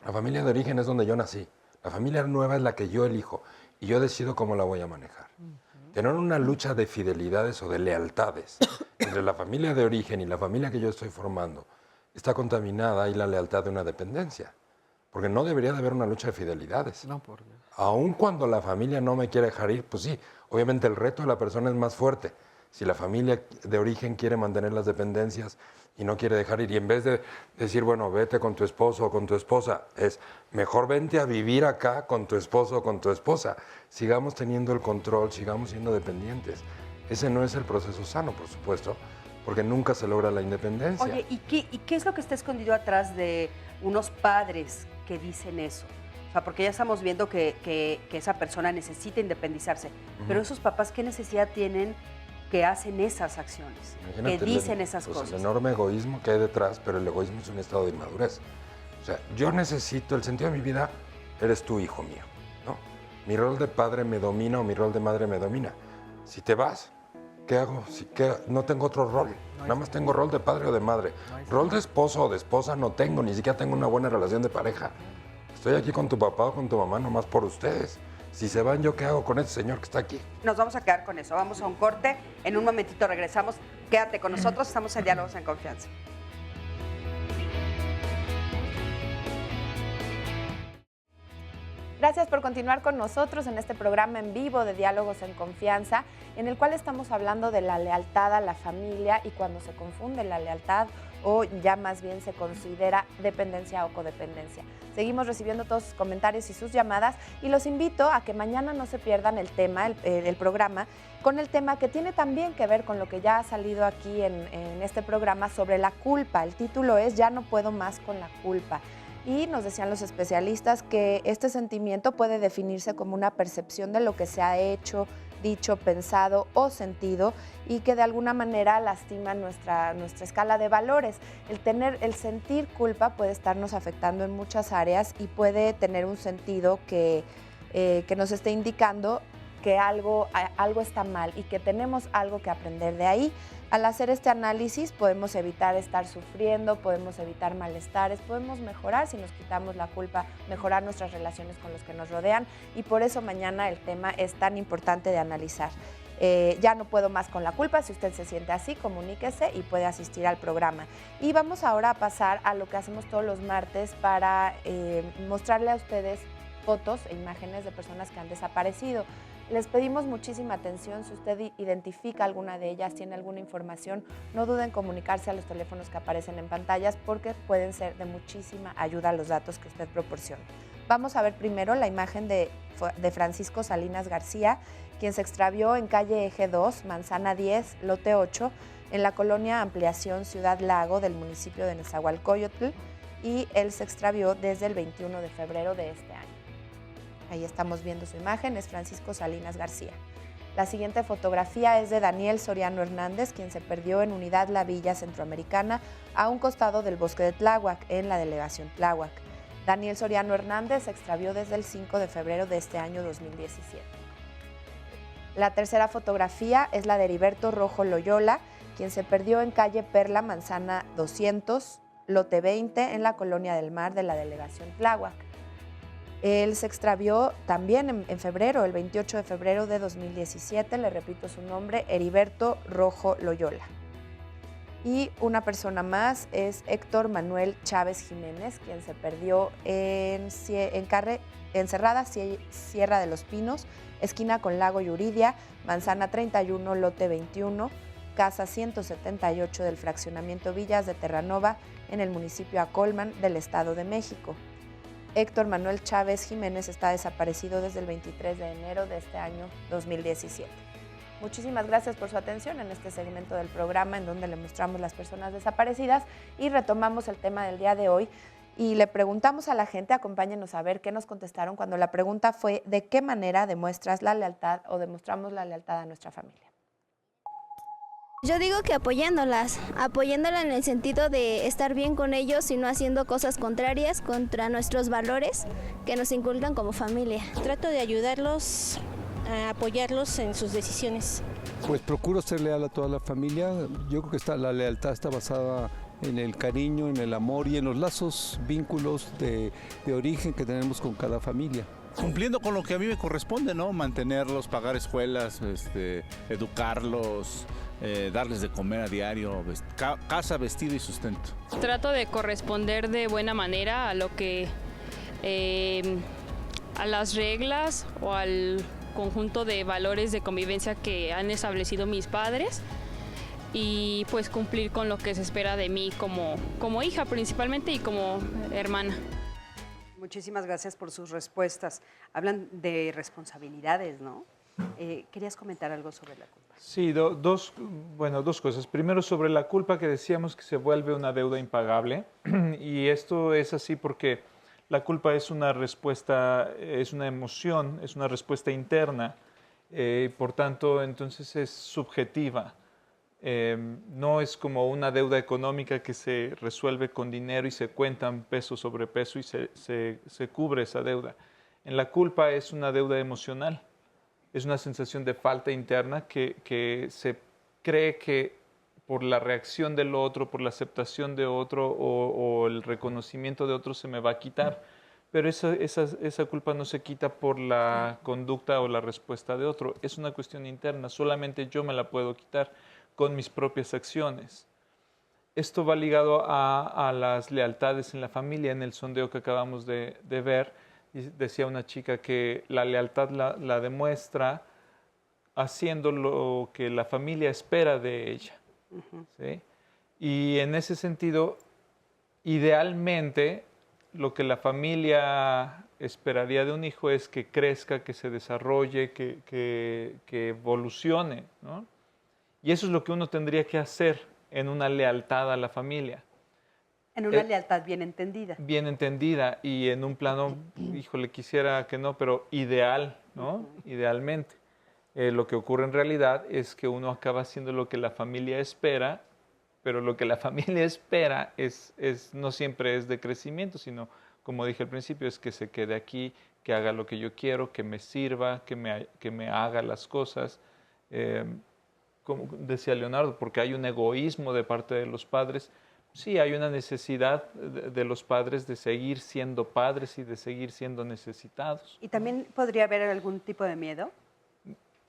La familia de origen es donde yo nací. La familia nueva es la que yo elijo y yo decido cómo la voy a manejar. Tener una lucha de fidelidades o de lealtades entre la familia de origen y la familia que yo estoy formando está contaminada y la lealtad de una dependencia. porque no debería de haber una lucha de fidelidades. No, por Dios. Aun cuando la familia no me quiere dejar ir, pues sí, obviamente el reto de la persona es más fuerte. Si la familia de origen quiere mantener las dependencias y no quiere dejar ir, y en vez de decir, bueno, vete con tu esposo o con tu esposa, es mejor vente a vivir acá con tu esposo o con tu esposa. Sigamos teniendo el control, sigamos siendo dependientes. Ese no es el proceso sano, por supuesto, porque nunca se logra la independencia. Oye, ¿y qué es lo que está escondido atrás de unos padres que dicen eso? O sea, porque ya estamos viendo que esa persona necesita independizarse, pero esos papás, ¿qué necesidad tienen que hacen esas acciones, Imagínate que dicen esas pues cosas? El enorme egoísmo que hay detrás, pero el egoísmo es un estado de inmadurez. O sea, yo necesito, el sentido de mi vida, eres tú, hijo mío, ¿no? Mi rol de padre me domina o mi rol de madre me domina. Si te vas, ¿qué hago? No tengo otro rol, nada más tengo rol de padre o de madre. Rol de esposo o de esposa no tengo, ni siquiera tengo una buena relación de pareja. Estoy aquí con tu papá o con tu mamá nomás por ustedes. Si se van, ¿yo qué hago con ese señor que está aquí? Nos vamos a quedar con eso. Vamos a un corte. En un momentito regresamos. Quédate con nosotros. Estamos en Diálogos en Confianza. Gracias por continuar con nosotros en este programa en vivo de Diálogos en Confianza, en el cual estamos hablando de la lealtad a la familia y cuando se confunde la lealtad o ya más bien se considera dependencia o codependencia. Seguimos recibiendo todos sus comentarios y sus llamadas y los invito a que mañana no se pierdan el tema, el programa, con el tema que tiene también que ver con lo que ya ha salido aquí en este programa sobre la culpa. El título es Ya no puedo más con la culpa. Y nos decían los especialistas que este sentimiento puede definirse como una percepción de lo que se ha hecho, dicho, pensado o sentido y que de alguna manera lastima nuestra escala de valores. El sentir culpa puede estarnos afectando en muchas áreas y puede tener un sentido que nos esté indicando que algo está mal y que tenemos algo que aprender de ahí. Al hacer este análisis podemos evitar estar sufriendo, podemos evitar malestares, podemos mejorar si nos quitamos la culpa, mejorar nuestras relaciones con los que nos rodean y por eso mañana el tema es tan importante de analizar. Ya no puedo más con la culpa, si usted se siente así, comuníquese y puede asistir al programa. Y vamos ahora a pasar a lo que hacemos todos los martes para mostrarle a ustedes fotos e imágenes de personas que han desaparecido. Les pedimos muchísima atención. Si usted identifica alguna de ellas, tiene alguna información, no duden en comunicarse a los teléfonos que aparecen en pantallas porque pueden ser de muchísima ayuda los datos que usted proporciona. Vamos a ver primero la imagen de Francisco Salinas García, quien se extravió en calle Eje 2, Manzana 10, lote 8, en la colonia Ampliación Ciudad Lago del municipio de Nezahualcóyotl, y él se extravió desde el 21 de febrero de este año. Ahí estamos viendo su imagen, es Francisco Salinas García. La siguiente fotografía es de Daniel Soriano Hernández, quien se perdió en Unidad La Villa Centroamericana, a un costado del bosque de Tláhuac, en la delegación Tláhuac. Daniel Soriano Hernández se extravió desde el 5 de febrero de este año 2017. La tercera fotografía es la de Heriberto Rojo Loyola, quien se perdió en calle Perla, Manzana 200, lote 20, en la Colonia del Mar de la delegación Tláhuac. Él se extravió también en febrero, el 28 de febrero de 2017, le repito su nombre, Heriberto Rojo Loyola. Y una persona más es Héctor Manuel Chávez Jiménez, quien se perdió en Cerrada, Sierra de los Pinos, esquina con Lago Yuridia, Manzana 31, lote 21, casa 178 del fraccionamiento Villas de Terranova, en el municipio Acolman del Estado de México. Héctor Manuel Chávez Jiménez está desaparecido desde el 23 de enero de este año 2017. Muchísimas gracias por su atención en este segmento del programa en donde le mostramos las personas desaparecidas y retomamos el tema del día de hoy y le preguntamos a la gente, acompáñenos a ver qué nos contestaron cuando la pregunta fue ¿de qué manera demuestras la lealtad o demostramos la lealtad a nuestra familia? Yo digo que apoyándolas en el sentido de estar bien con ellos y no haciendo cosas contrarias contra nuestros valores que nos inculcan como familia. Trato de ayudarlos, a apoyarlos en sus decisiones. Pues procuro ser leal a toda la familia. Yo creo que la lealtad está basada en el cariño, en el amor y en los lazos, vínculos de origen que tenemos con cada familia. Cumpliendo con lo que a mí me corresponde, ¿no? Mantenerlos, pagar escuelas, educarlos, darles de comer a diario, casa, vestido y sustento. Trato de corresponder de buena manera a lo que a las reglas o al conjunto de valores de convivencia que han establecido mis padres y pues cumplir con lo que se espera de mí como hija principalmente y como hermana. Muchísimas gracias por sus respuestas. Hablan de responsabilidades, ¿no? ¿Querías comentar algo sobre la culpa? Sí, dos cosas. Primero, sobre la culpa, que decíamos que se vuelve una deuda impagable. Y esto es así porque la culpa es una respuesta, es una emoción, es una respuesta interna. Por tanto, entonces es subjetiva. No es como una deuda económica que se resuelve con dinero y se cuentan peso sobre peso y se cubre esa deuda. En la culpa es una deuda emocional. Es una sensación de falta interna que se cree que por la reacción del otro, por la aceptación de otro o el reconocimiento de otro se me va a quitar. Pero esa culpa no se quita por la conducta o la respuesta de otro. Es una cuestión interna, solamente yo me la puedo quitar con mis propias acciones. Esto va ligado a las lealtades en la familia. En el sondeo que acabamos de ver, decía una chica que la lealtad la demuestra haciendo lo que la familia espera de ella. ¿Sí? Y en ese sentido, idealmente, lo que la familia esperaría de un hijo es que crezca, que se desarrolle, que evolucione, ¿no? Y eso es lo que uno tendría que hacer en una lealtad a la familia. En una lealtad bien entendida. Bien entendida y en un plano, híjole, quisiera que no, pero ideal, ¿no? Idealmente. Lo que ocurre en realidad es que uno acaba haciendo lo que la familia espera, pero lo que la familia espera no siempre es de crecimiento, sino, como dije al principio, es que se quede aquí, que haga lo que yo quiero, que me sirva, que me haga las cosas. Como decía Leonardo, porque hay un egoísmo de parte de los padres. Sí, hay una necesidad de los padres de seguir siendo padres y de seguir siendo necesitados. ¿Y también podría haber algún tipo de miedo?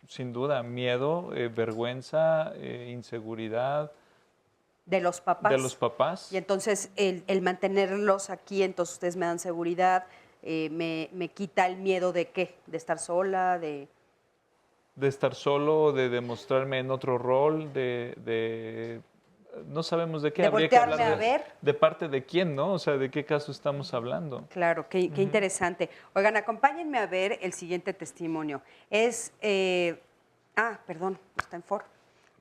Sin duda, miedo, vergüenza, inseguridad. De los papás. De los papás. Y entonces el mantenerlos aquí, entonces ustedes me dan seguridad, me quita el miedo de ¿qué? De estar sola, de estar solo, de demostrarme en otro rol, no sabemos de qué. De habría que voltearme hablar a ver. De parte de quién, ¿no? O sea, ¿de qué caso estamos hablando? Claro, qué interesante. Oigan, acompáñenme a ver el siguiente testimonio. Perdón, está en foro.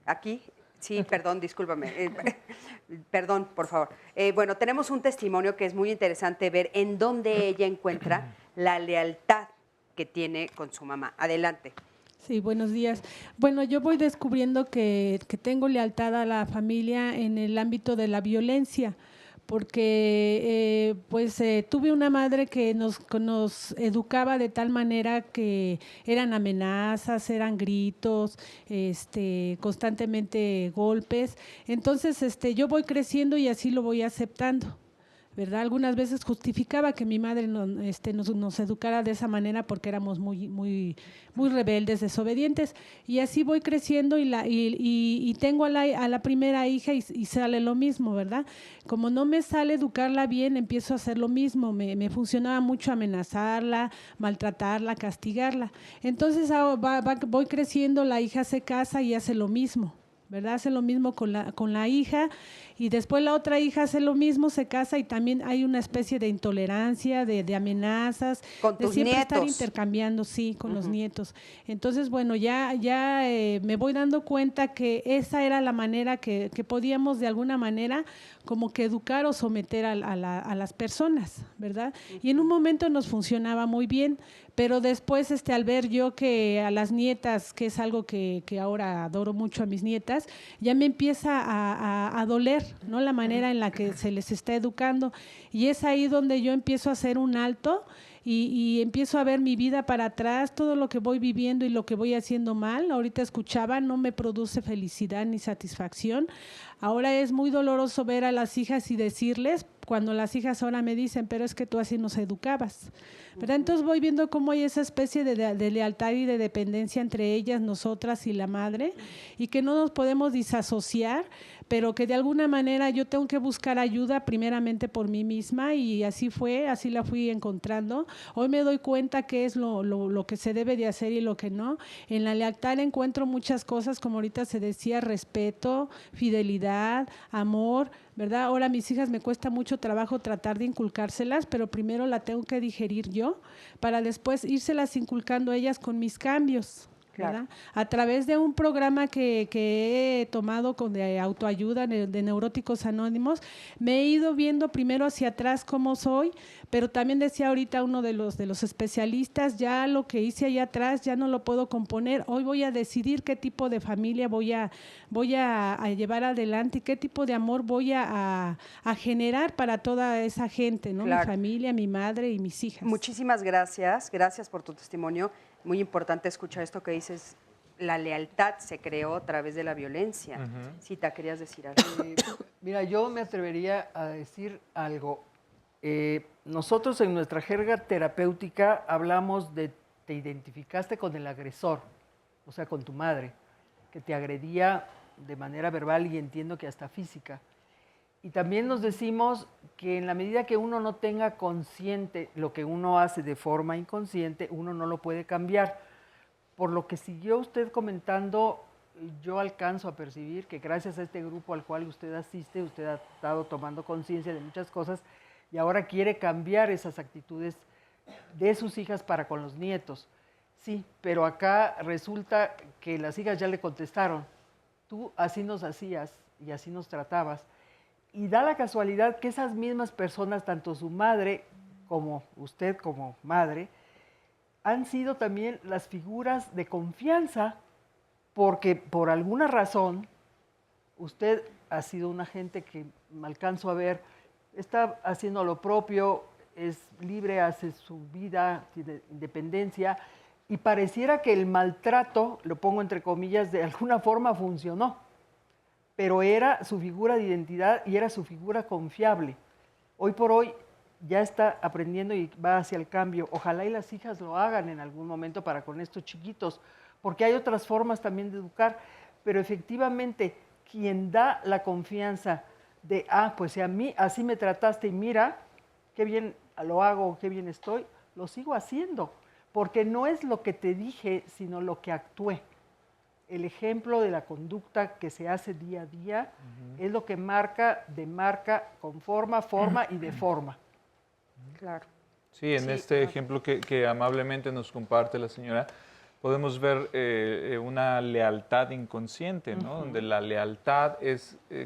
Aquí, sí, perdón, discúlpame. Perdón, por favor. Bueno, tenemos un testimonio que es muy interesante ver en dónde ella encuentra la lealtad que tiene con su mamá. Adelante. Sí, buenos días. Bueno, yo voy descubriendo que tengo lealtad a la familia en el ámbito de la violencia, porque tuve una madre que nos educaba de tal manera que eran amenazas, eran gritos, constantemente golpes. Entonces, yo voy creciendo y así lo voy aceptando, ¿verdad? Algunas veces justificaba que mi madre nos educara de esa manera porque éramos muy rebeldes, desobedientes, y así voy creciendo y tengo a la primera hija y sale lo mismo, ¿verdad? Como no me sale educarla bien, empiezo a hacer lo mismo, me funcionaba mucho amenazarla, maltratarla, castigarla. Entonces voy creciendo, la hija se casa y hace lo mismo, ¿verdad? Hace lo mismo con la hija, y después la otra hija hace lo mismo, se casa, y también hay una especie de intolerancia, de amenazas, con de tus siempre nietos. estar intercambiando, sí, con los nietos. Entonces, bueno, ya me voy dando cuenta que esa era la manera que podíamos de alguna manera como que educar o someter a las personas, ¿verdad? Y en un momento nos funcionaba muy bien, pero después al ver yo que a las nietas, que es algo que ahora adoro mucho a mis nietas, ya me empieza a doler, ¿no? La manera en la que se les está educando, y es ahí donde yo empiezo a hacer un alto y empiezo a ver mi vida para atrás, todo lo que voy viviendo y lo que voy haciendo mal. Ahorita escuchaba, no me produce felicidad ni satisfacción. Ahora es muy doloroso ver a las hijas y decirles, cuando las hijas ahora me dicen, pero es que tú así nos educabas, ¿verdad? Entonces voy viendo cómo hay esa especie de lealtad y de dependencia entre ellas, nosotras y la madre, y que no nos podemos disasociar, pero que de alguna manera yo tengo que buscar ayuda primeramente por mí misma, y así fue, así la fui encontrando. Hoy me doy cuenta qué es lo que se debe de hacer y lo que no. En la lealtad encuentro muchas cosas, como ahorita se decía, respeto, fidelidad, amor, ¿verdad? Ahora a mis hijas me cuesta mucho trabajo tratar de inculcárselas, pero primero la tengo que digerir yo para después írselas inculcando a ellas con mis cambios. ¿Verdad? A través de un programa que he tomado de autoayuda, de Neuróticos Anónimos, me he ido viendo primero hacia atrás cómo soy, pero también decía ahorita uno de los especialistas, ya lo que hice allá atrás ya no lo puedo componer. Hoy voy a decidir qué tipo de familia voy a llevar adelante y qué tipo de amor voy a generar para toda esa gente, ¿no? Claro. Mi familia, mi madre y mis hijas. Muchísimas gracias. Gracias por tu testimonio. Muy importante escuchar esto que dices, la lealtad se creó a través de la violencia. Cita, ¿querías decir algo? Mira, yo me atrevería a decir algo. Nosotros en nuestra jerga terapéutica hablamos de te identificaste con el agresor, o sea, con tu madre, que te agredía de manera verbal y entiendo que hasta física. Y también nos decimos que en la medida que uno no tenga consciente lo que uno hace de forma inconsciente, uno no lo puede cambiar. Por lo que siguió usted comentando, yo alcanzo a percibir que gracias a este grupo al cual usted asiste, usted ha estado tomando conciencia de muchas cosas y ahora quiere cambiar esas actitudes de sus hijas para con los nietos. Sí, pero acá resulta que las hijas ya le contestaron, tú así nos hacías y así nos tratabas. Y da la casualidad que esas mismas personas, tanto su madre como usted como madre, han sido también las figuras de confianza, porque por alguna razón usted ha sido una gente que me alcanzo a ver, está haciendo lo propio, es libre, hace su vida, tiene independencia, y pareciera que el maltrato, lo pongo entre comillas, de alguna forma funcionó. Pero era su figura de identidad y era su figura confiable. Hoy por hoy ya está aprendiendo y va hacia el cambio. Ojalá y las hijas lo hagan en algún momento para con estos chiquitos, porque hay otras formas también de educar, pero efectivamente quien da la confianza de, pues a mí así me trataste y mira, qué bien lo hago, qué bien estoy, lo sigo haciendo, porque no es lo que te dije, sino lo que actué. El ejemplo de la conducta que se hace día a día es lo que demarca con forma y de forma. Claro. Sí, en este ejemplo que amablemente nos comparte la señora, podemos ver una lealtad inconsciente, ¿no? Donde la lealtad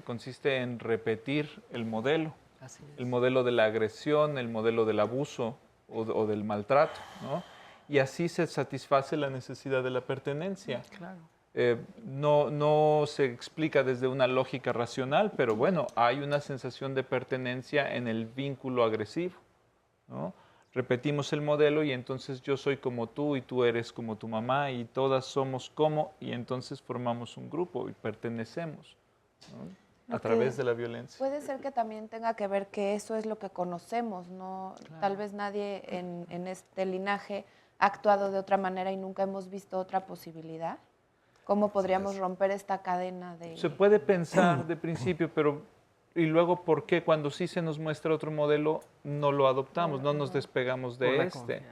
consiste en repetir el modelo. Así es. El modelo de la agresión, el modelo del abuso o del maltrato, ¿no? Y así se satisface la necesidad de la pertenencia. Claro. No se explica desde una lógica racional, pero bueno, hay una sensación de pertenencia en el vínculo agresivo, ¿no? Repetimos el modelo y entonces yo soy como tú y tú eres como tu mamá y todas somos como, y entonces formamos un grupo y pertenecemos, ¿no? A través de la violencia. Puede ser que también tenga que ver que eso es lo que conocemos, ¿no? Claro. Tal vez nadie en este linaje ha actuado de otra manera y nunca hemos visto otra posibilidad. ¿Cómo podríamos romper esta cadena de...? Se puede pensar de principio, pero y luego, ¿por qué cuando sí se nos muestra otro modelo no lo adoptamos, no nos despegamos de este?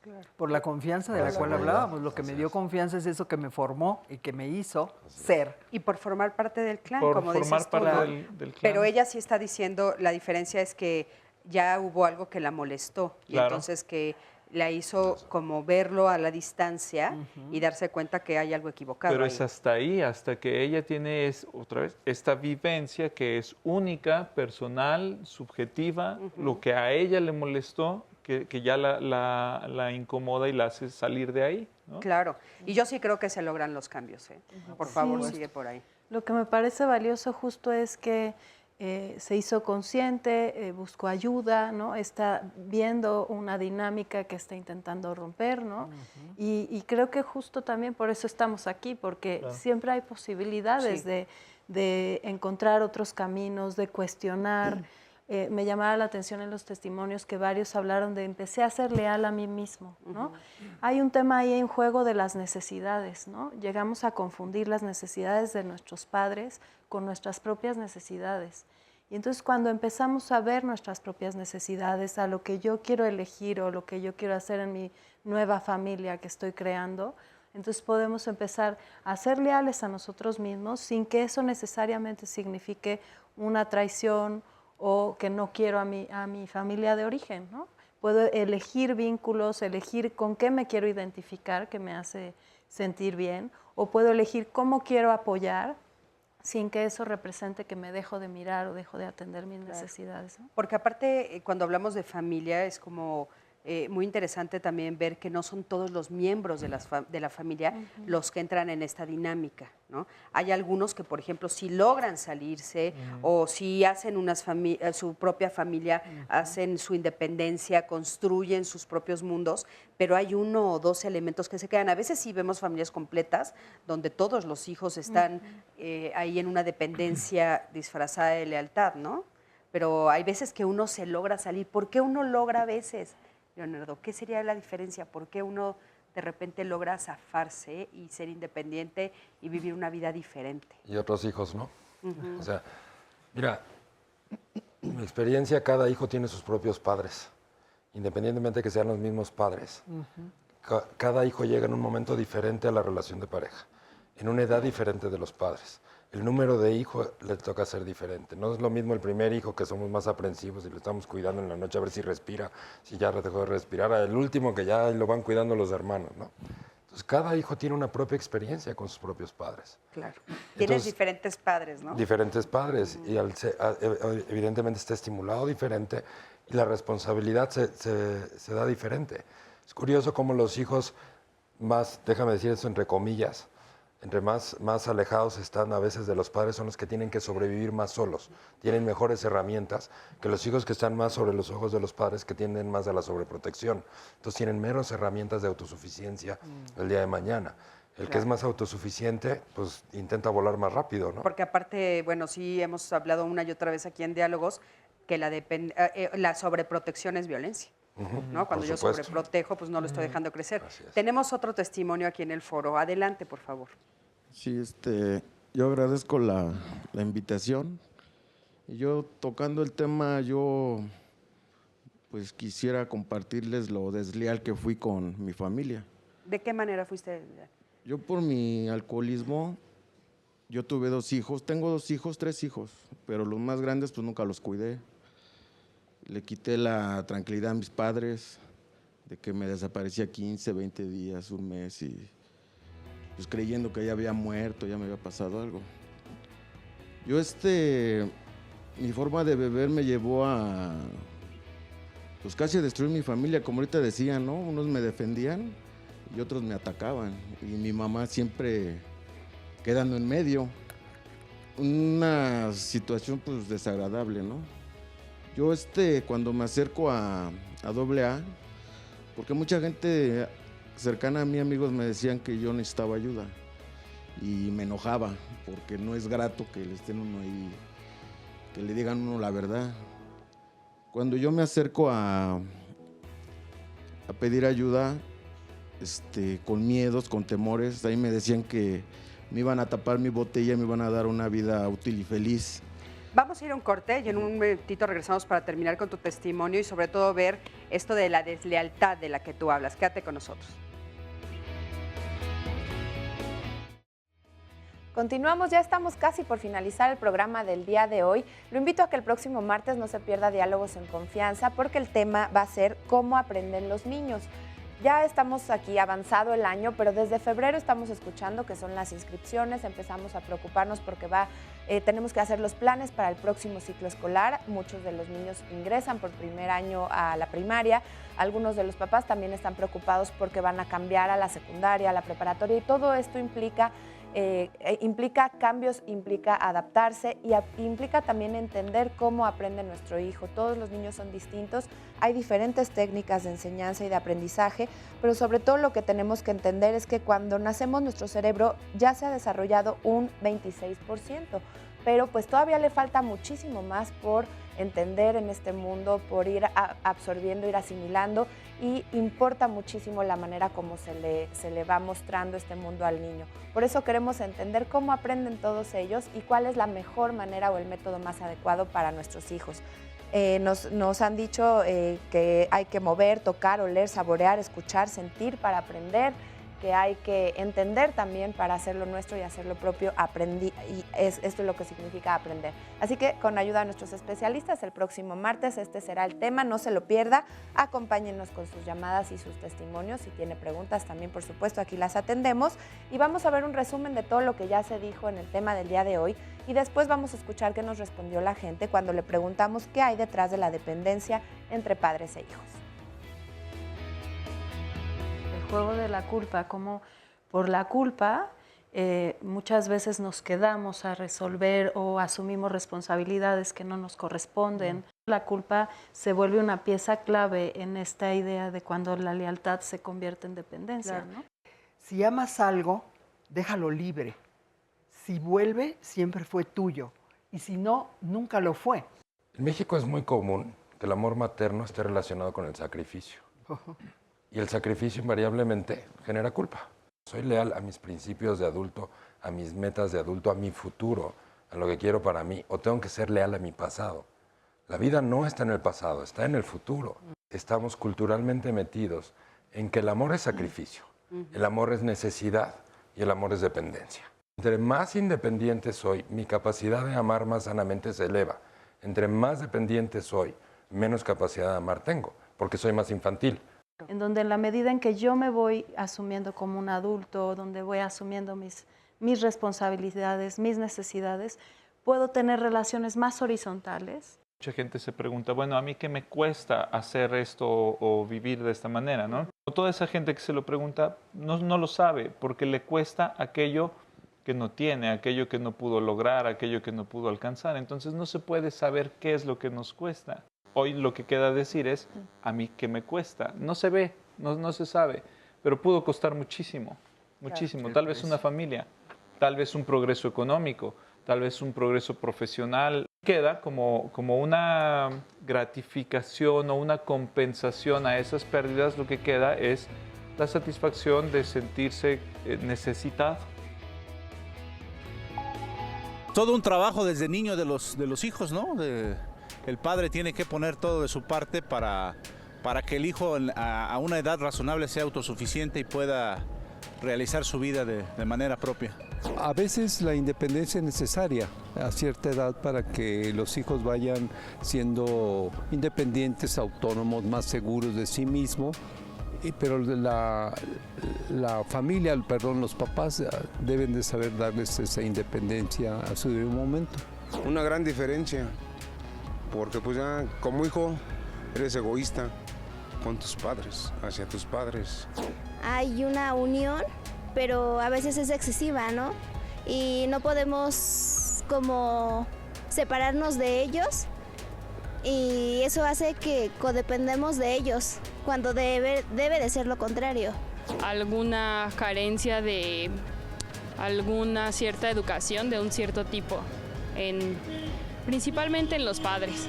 Claro. Por la confianza de la cual hablábamos. Lo que me dio confianza es eso que me formó y que me hizo ser. Y por formar parte del clan, por como formar dices tú, parte ¿no? del clan. Pero ella sí está diciendo, la diferencia es que ya hubo algo que la molestó, y entonces que la hizo como verlo a la distancia y darse cuenta que hay algo equivocado. Pero ahí. es hasta ahí, hasta que ella tiene otra vez esta vivencia que es única, personal, subjetiva, lo que a ella le molestó, que ya la incomoda y la hace salir de ahí, ¿no? Claro, y yo sí creo que se logran los cambios, ¿eh? Por favor, sigue por ahí. Lo que me parece valioso justo es que se hizo consciente, buscó ayuda, ¿no? Está viendo una dinámica que está intentando romper, ¿no? Y creo que justo también por eso estamos aquí, porque siempre hay posibilidades de encontrar otros caminos, de cuestionar. me llamara la atención en los testimonios que varios hablaron de empecé a ser leal a mí mismo, ¿no? Hay un tema ahí en juego de las necesidades, ¿no? Llegamos a confundir las necesidades de nuestros padres con nuestras propias necesidades. Y entonces cuando empezamos a ver nuestras propias necesidades, a lo que yo quiero elegir o lo que yo quiero hacer en mi nueva familia que estoy creando, entonces podemos empezar a ser leales a nosotros mismos sin que eso necesariamente signifique una traición o que no quiero a mi familia de origen, ¿no? Puedo elegir vínculos, elegir con qué me quiero identificar, que me hace sentir bien, o puedo elegir cómo quiero apoyar sin que eso represente que me dejo de mirar o dejo de atender mis necesidades, ¿no? Porque aparte, cuando hablamos de familia, es como muy interesante también ver que no son todos los miembros de la familia los que entran en esta dinámica, ¿no? Hay algunos que, por ejemplo, si logran salirse o si hacen su propia familia, hacen su independencia, construyen sus propios mundos, pero hay 1 o 2 elementos que se quedan. A veces sí vemos familias completas donde todos los hijos están ahí en una dependencia disfrazada de lealtad, ¿no? Pero hay veces que uno se logra salir. ¿Por qué uno logra a veces, Leonardo? ¿Qué sería la diferencia? ¿Por qué uno de repente logra zafarse y ser independiente y vivir una vida diferente? Y otros hijos, ¿no? O sea, mira, en mi experiencia, cada hijo tiene sus propios padres, independientemente de que sean los mismos padres. Cada hijo llega en un momento diferente a la relación de pareja, en una edad diferente de los padres. El número de hijos le toca ser diferente. No es lo mismo el primer hijo, que somos más aprensivos y lo estamos cuidando en la noche a ver si respira, si ya dejó de respirar, el último que ya lo van cuidando los hermanos, ¿no? Entonces, cada hijo tiene una propia experiencia con sus propios padres. Claro. Tienes diferentes padres, ¿no? Diferentes padres, y evidentemente está estimulado diferente y la responsabilidad se da diferente. Es curioso cómo los hijos más, déjame decir eso entre comillas, entre más alejados están a veces de los padres, son los que tienen que sobrevivir más solos, tienen mejores herramientas que los hijos que están más sobre los ojos de los padres, que tienden más a la sobreprotección. Entonces tienen menos herramientas de autosuficiencia el día de mañana. El que es más autosuficiente, pues intenta volar más rápido, ¿no? Porque aparte, bueno, sí hemos hablado una y otra vez aquí en Diálogos que la sobreprotección es violencia. ¿No? Cuando yo sobreprotejo, pues no lo estoy dejando crecer. Tenemos otro testimonio aquí en el foro. Adelante, por favor. Sí, yo agradezco la invitación. Y yo, tocando el tema, yo pues quisiera compartirles lo desleal que fui con mi familia. ¿De qué manera fuiste desleal? Yo, por mi alcoholismo, yo tuve 2 hijos. Tengo 2 hijos, 3 hijos, pero los más grandes pues nunca los cuidé. Le quité la tranquilidad a mis padres de que me desaparecía 15, 20 días, un mes, y pues creyendo que ya había muerto, ya me había pasado algo. Yo mi forma de beber me llevó a pues casi a destruir mi familia, como ahorita decían, ¿no? Unos me defendían y otros me atacaban, y mi mamá siempre quedando en medio. Una situación pues desagradable, ¿no? Yo cuando me acerco a AA, porque mucha gente cercana a mí, amigos, me decían que yo necesitaba ayuda y me enojaba porque no es grato que le estén uno ahí, que le digan uno la verdad. Cuando yo me acerco a pedir ayuda, con miedos, con temores, ahí me decían que me iban a tapar mi botella, me iban a dar una vida útil y feliz. Vamos a ir a un corte y en un momentito regresamos para terminar con tu testimonio y sobre todo ver esto de la deslealtad de la que tú hablas. Quédate con nosotros. Continuamos, ya estamos casi por finalizar el programa del día de hoy. Lo invito a que el próximo martes no se pierda Diálogos en Confianza, porque el tema va a ser cómo aprenden los niños. Ya estamos aquí avanzado el año, pero desde febrero estamos escuchando que son las inscripciones, empezamos a preocuparnos porque tenemos que hacer los planes para el próximo ciclo escolar. Muchos de los niños ingresan por primer año a la primaria, algunos de los papás también están preocupados porque van a cambiar a la secundaria, a la preparatoria, y todo esto implica cambios, implica adaptarse y implica también entender cómo aprende nuestro hijo. Todos los niños son distintos, hay diferentes técnicas de enseñanza y de aprendizaje, pero sobre todo lo que tenemos que entender es que cuando nacemos nuestro cerebro ya se ha desarrollado un 26%. pero pues todavía le falta muchísimo más por entender en este mundo, por ir absorbiendo, ir asimilando, y importa muchísimo la manera como se le va mostrando este mundo al niño. Por eso queremos entender cómo aprenden todos ellos y cuál es la mejor manera o el método más adecuado para nuestros hijos. Nos han dicho que hay que mover, tocar, oler, saborear, escuchar, sentir para aprender, que hay que entender también para hacer lo nuestro y hacer lo propio, y esto es lo que significa aprender. Así que con ayuda de nuestros especialistas, el próximo martes este será el tema, no se lo pierda, acompáñenos con sus llamadas y sus testimonios, si tiene preguntas también por supuesto aquí las atendemos, y vamos a ver un resumen de todo lo que ya se dijo en el tema del día de hoy, y después vamos a escuchar qué nos respondió la gente cuando le preguntamos qué hay detrás de la dependencia entre padres e hijos. Juego de la culpa, como por la culpa muchas veces nos quedamos a resolver o asumimos responsabilidades que no nos corresponden. La culpa se vuelve una pieza clave en esta idea de cuando la lealtad se convierte en dependencia. Claro. ¿No? Si amas algo, déjalo libre. Si vuelve, siempre fue tuyo. Y si no, nunca lo fue. En México es muy común que el amor materno esté relacionado con el sacrificio. Y el sacrificio invariablemente genera culpa. Soy leal a mis principios de adulto, a mis metas de adulto, a mi futuro, a lo que quiero para mí, o tengo que ser leal a mi pasado. La vida no está en el pasado, está en el futuro. Estamos culturalmente metidos en que el amor es sacrificio, el amor es necesidad y el amor es dependencia. Entre más independiente soy, mi capacidad de amar más sanamente se eleva. Entre más dependiente soy, menos capacidad de amar tengo, porque soy más infantil. En donde en la medida en que yo me voy asumiendo como un adulto, donde voy asumiendo mis responsabilidades, mis necesidades, puedo tener relaciones más horizontales. Mucha gente se pregunta, bueno, ¿a mí qué me cuesta hacer esto o vivir de esta manera, no? Toda esa gente que se lo pregunta no lo sabe, porque le cuesta aquello que no tiene, aquello que no pudo lograr, aquello que no pudo alcanzar. Entonces no se puede saber qué es lo que nos cuesta. Hoy lo que queda decir es, ¿a mí qué me cuesta? No se ve, no se sabe, pero pudo costar muchísimo, muchísimo. Tal vez una familia, tal vez un progreso económico, tal vez un progreso profesional. Queda como una gratificación o una compensación a esas pérdidas, lo que queda es la satisfacción de sentirse necesitado. Todo un trabajo desde niño de los hijos, ¿no? El padre tiene que poner todo de su parte para que el hijo a una edad razonable sea autosuficiente y pueda realizar su vida de manera propia. A veces la independencia es necesaria a cierta edad para que los hijos vayan siendo independientes, autónomos, más seguros de sí mismos. Pero la familia, los papás deben de saber darles esa independencia a su debido momento. Una gran diferencia. Porque pues ya como hijo eres egoísta con tus padres, hacia tus padres. Hay una unión, pero a veces es excesiva, ¿no? Y no podemos como separarnos de ellos y eso hace que codependemos de ellos, cuando debe de ser lo contrario. Alguna carencia de alguna cierta educación de un cierto tipo, principalmente en los padres.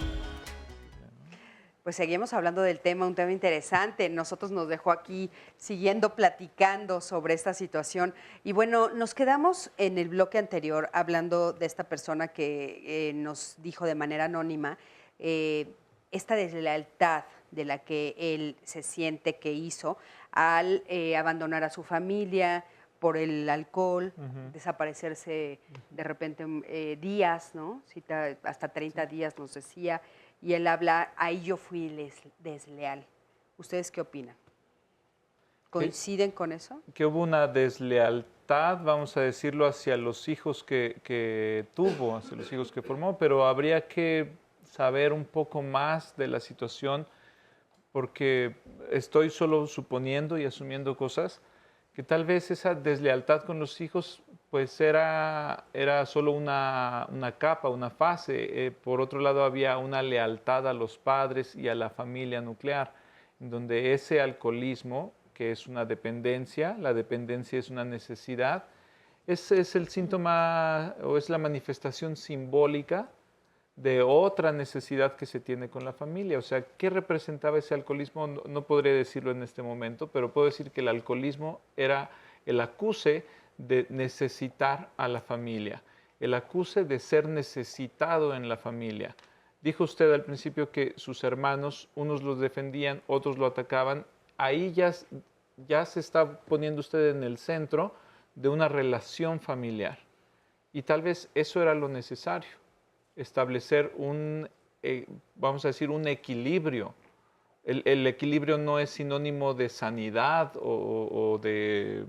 Pues seguimos hablando del tema, un tema interesante. Nosotros nos dejó aquí siguiendo platicando sobre esta situación. Y bueno, nos quedamos en el bloque anterior hablando de esta persona que nos dijo de manera anónima esta deslealtad de la que él se siente que hizo al abandonar a su familia por el alcohol, desaparecerse de repente días, ¿no? Hasta 30 días nos decía. Y él habla, ahí yo fui desleal. ¿Ustedes qué opinan? ¿Coinciden con eso? Que hubo una deslealtad, vamos a decirlo, hacia los hijos que tuvo, hacia los hijos que formó, pero habría que saber un poco más de la situación, porque estoy solo suponiendo y asumiendo cosas, que tal vez esa deslealtad con los hijos pues era solo una capa, una fase. Por otro lado, había una lealtad a los padres y a la familia nuclear, en donde ese alcoholismo, que es una dependencia, la dependencia es una necesidad, Ese es el síntoma o es la manifestación simbólica de otra necesidad que se tiene con la familia. O sea, ¿qué representaba ese alcoholismo? No podría decirlo en este momento, pero puedo decir que el alcoholismo era el acuse de necesitar a la familia, el acuse de ser necesitado en la familia. Dijo usted al principio que sus hermanos, unos los defendían, otros lo atacaban. Ahí ya se está poniendo usted en el centro de una relación familiar. Y tal vez eso era lo necesario, establecer vamos a decir, un equilibrio. El equilibrio no es sinónimo de sanidad o de...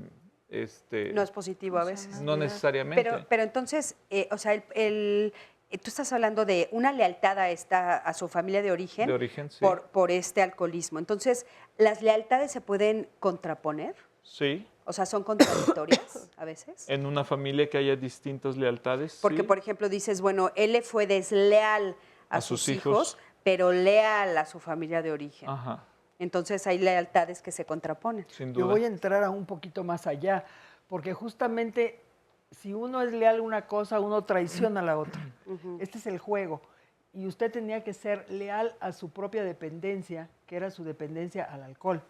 no es positivo a veces. No necesariamente. Pero entonces, o sea, tú estás hablando de una lealtad a su familia de origen. De origen, sí. Por este alcoholismo. Entonces, ¿las lealtades se pueden contraponer? Sí. O sea, ¿son contradictorias a veces? En una familia que haya distintas lealtades, Porque, sí. por ejemplo, dices, bueno, él le fue desleal a sus hijos, pero leal a su familia de origen. Ajá. Entonces, hay lealtades que se contraponen. Sin duda. Yo voy a entrar a un poquito más allá, porque justamente si uno es leal a una cosa, uno traiciona a la otra. Este es el juego. Y usted tenía que ser leal a su propia dependencia, que era su dependencia al alcohol.